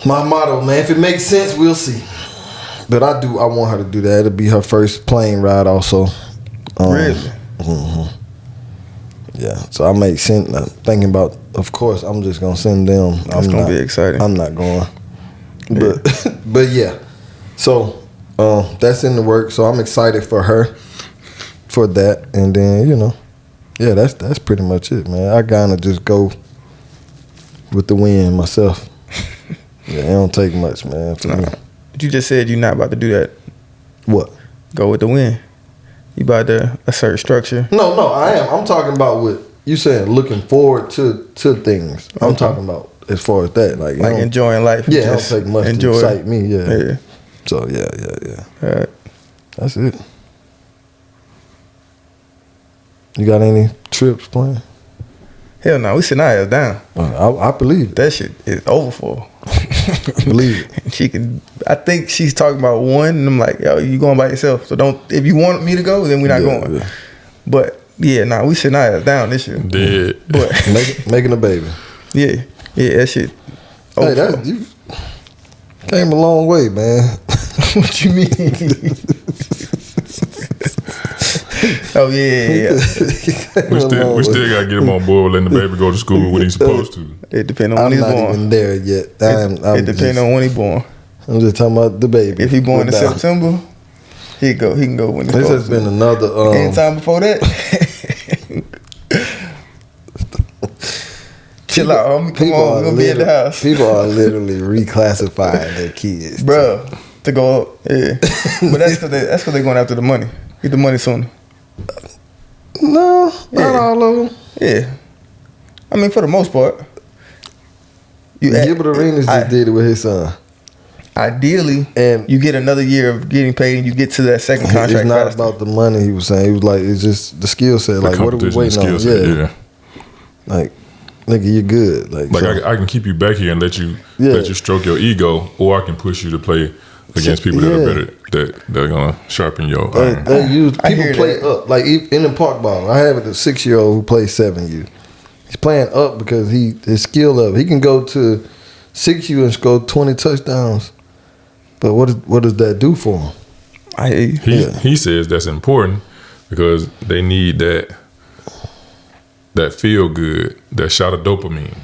S2: my motto, man, if it makes sense, we'll see. But I want her to do that. It'll be her first plane ride also.
S4: Really?
S2: Mm-hmm. Yeah. So I make sense. I'm thinking about, of course, I'm just gonna send them.
S4: That's gonna be exciting.
S2: I'm not going. But yeah. So that's in the work. So I'm excited for her for that. And then, yeah, that's pretty much it, man. I kinda just go with the wind myself. Yeah, it don't take much, man, for me.
S4: But you just said you're not about to do that.
S2: What?
S4: Go with the wind. You about to assert structure.
S2: No, I am. I'm talking about what you saying, looking forward to things. I'm
S4: Okay.
S2: talking about as far as that. Like
S4: enjoying life.
S2: Yeah, it don't take much to excite me, yeah. So yeah.
S4: All right.
S2: That's it. You got any trips planned?
S4: Hell no, we sitting our ass down.
S2: I believe it.
S4: That shit is over for.
S2: I believe it.
S4: I think she's talking about one, and I'm like, yo, you going by yourself. So if you want me to go, then we're not going.
S2: Yeah.
S4: But yeah, we sitting our ass down this year.
S1: Dead.
S4: But
S2: making a baby.
S4: Yeah, that shit.
S2: Hey, you came a long way, man.
S4: What you mean? Oh yeah.
S1: We still gotta get him on board, letting the baby go to school when he's supposed to.
S4: It depends on when
S2: I'm
S4: he's
S2: not
S4: born.
S2: even there yet.
S4: It depends on when he's born.
S2: I'm just talking about the baby.
S4: If he born in September, he can go when he's
S2: This
S4: born.
S2: has been another.
S4: Anytime before that. Chill out, homie. Come on, we're gonna be in the house.
S2: People are literally reclassifying their kids,
S4: bro, to go up. Yeah, but that's because they're going after the money. Get the money sooner.
S2: No, not all of them.
S4: Yeah, I mean for the most part.
S2: Gilbert Arenas just did it with his son.
S4: Ideally,
S2: and
S4: you get another year of getting paid, and you get to that second contract.
S2: It's not about the money. He was saying. He was like, it's just the skill set. Like, what are we waiting on? Yeah. Like, nigga, you're good. Like
S1: I can keep you back here and let you stroke your ego, or I can push you to play against people that are better, that are gonna sharpen your.
S2: People play up, like in the park ball. I have a 6-year-old who plays 7U. He's playing up because his skill up. He can go to 6U and score 20 touchdowns. But what does that do for him?
S1: He says that's important because they need that that feel good, that shot of dopamine.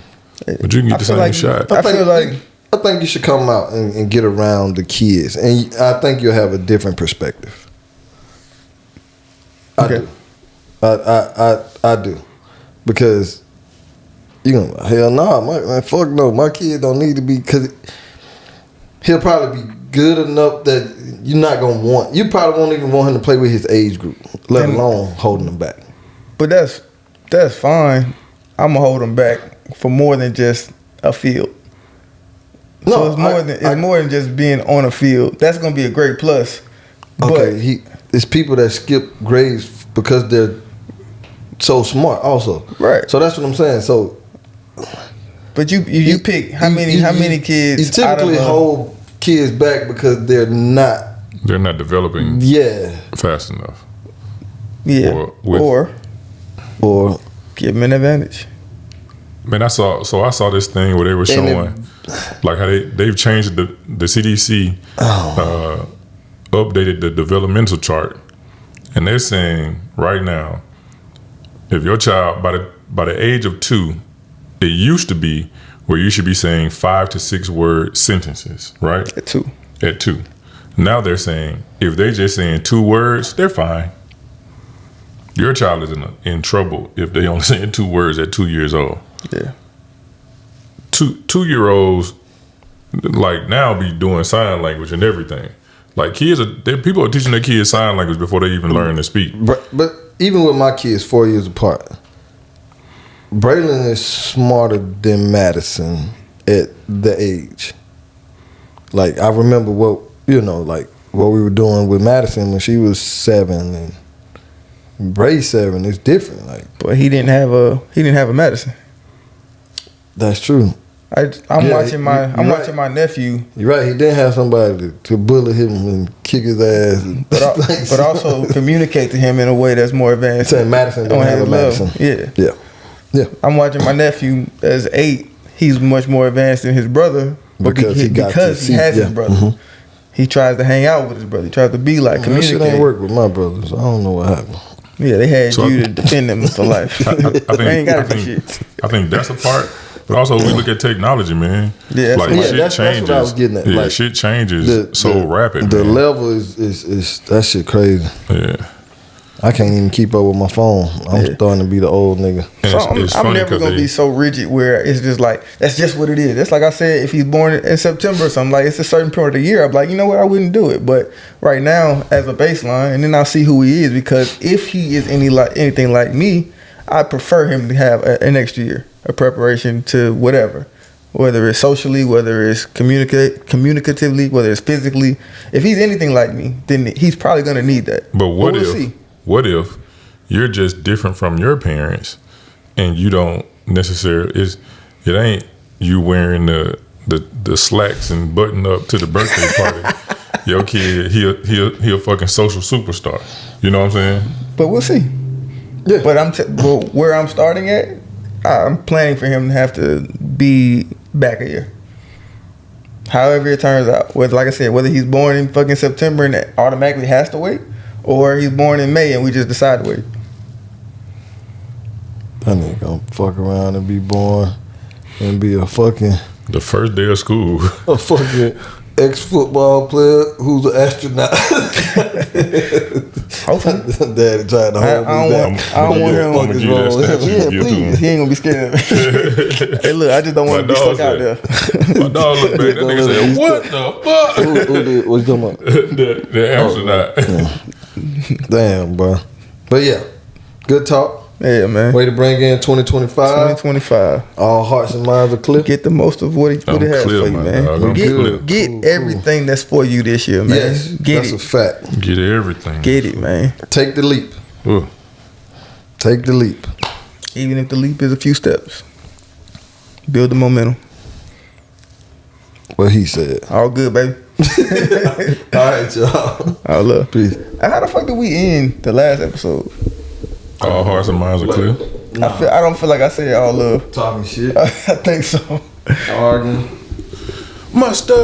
S1: But you can get the same shot.
S4: I
S2: think you should come out and get around the kids, and I think you'll have a different perspective. I do. I do, because hell no, man, fuck no, my kid don't need to be, because he'll probably be good enough that you probably won't even want him to play with his age group, let alone holding him back.
S4: But that's fine. I'm gonna hold him back for more than just a field.
S2: No,
S4: so it's more than just being on a field. That's gonna be a great plus.
S2: Okay, it's people that skip grades because they're so smart also.
S4: Right.
S2: So that's what I'm saying. So,
S4: but you pick how many kids.
S2: You typically hold kids back because they're not
S1: developing fast enough.
S4: Yeah. Or give them an advantage.
S1: Man, I saw this thing where they were showing like how they've changed the CDC updated the developmental chart, and they're saying right now, if your child by the age of 2, it used to be where you should be saying 5 to 6 word sentences, right?
S4: At 2.
S1: Now they're saying if they just saying 2 words, they're fine. Your child is in trouble if they only saying 2 words at 2 years old.
S4: Yeah.
S1: 2-year-olds like now be doing sign language and everything. Like people are teaching their kids sign language before they even learn to speak.
S2: But even with my kids 4 years apart, Braylon is smarter than Madison at the age. Like I remember what we were doing with Madison when she was 7 and Bray 7. It's different. Like,
S4: but he didn't have a Madison.
S2: That's true.
S4: I'm watching my nephew.
S2: You're right. He didn't have somebody to bully him and kick his ass,
S4: but also communicate to him in a way that's more advanced.
S2: Saying Madison don't have a Madison. Yeah. I'm
S4: watching my nephew as 8. He's much more advanced than his brother because he has his brother. Mm-hmm. He tries to hang out with his brother. He tries to be like communicate.
S2: That shit ain't work with my brothers. I don't know what happened.
S4: Yeah, they had you to defend them for life.
S1: I think that's a part. But also, we look at technology, man.
S2: Yeah,
S1: shit changes.
S2: That's what I was getting at.
S1: Yeah, shit changes so rapid.
S2: The level is that shit crazy.
S1: Yeah,
S2: I can't even keep up with my phone. I'm starting to be the old nigga.
S4: So I'm never gonna be so rigid where it's just like that's just what it is. That's like I said, if he's born in September or something, like it's a certain point of the year, I'm like, you know what, I wouldn't do it. But right now, as a baseline, and then I'll see who he is, because if he is anything like me, I prefer him to have an extra year of preparation to whatever, whether it's socially, whether it's communicatively, whether it's physically. If he's anything like me, then he's probably gonna need that.
S1: But what if you're just different from your parents and you don't necessarily, it ain't you wearing the slacks and button up to the birthday party. Your kid, he a fucking social superstar. You know what I'm saying?
S4: But we'll see. Yeah. But where I'm starting at, I'm planning for him to have to be back a year. However it turns out. Like I said, whether he's born in fucking September and automatically has to wait, or he's born in May and we just decide to wait.
S2: That nigga gonna fuck around and be born and be a fucking...
S1: The first day of school.
S2: A fucking ex-football player who's an astronaut.
S4: Hopefully.
S2: Daddy trying to hold me back.
S4: I don't want him. Yeah, please. He ain't gonna be scared of me. Hey, look, I just don't want him to be stuck out there.
S1: My dog looked back. That nigga said, "What the fuck?"
S2: What's you talking about?
S1: The astronaut.
S2: Damn, bro. But yeah, good talk.
S4: Yeah, man.
S2: Way to bring in 2025.
S4: 2025.
S2: All hearts and minds are clear.
S4: Get the most of what it has for you, man. Get everything that's for you this year, man.
S2: Yes, that's a fact.
S1: Get everything.
S4: Get it, man.
S2: Take the leap. Take the leap.
S4: Even if the leap is a few steps. Build the momentum.
S2: What he said.
S4: All good, baby.
S2: All right, y'all.
S4: All love.
S2: Peace.
S4: How the fuck did we end the last episode?
S1: All hearts and minds are clear.
S4: No. I don't feel like I said all love.
S2: Talking shit.
S4: I think so.
S2: Arguing.
S1: Mustard.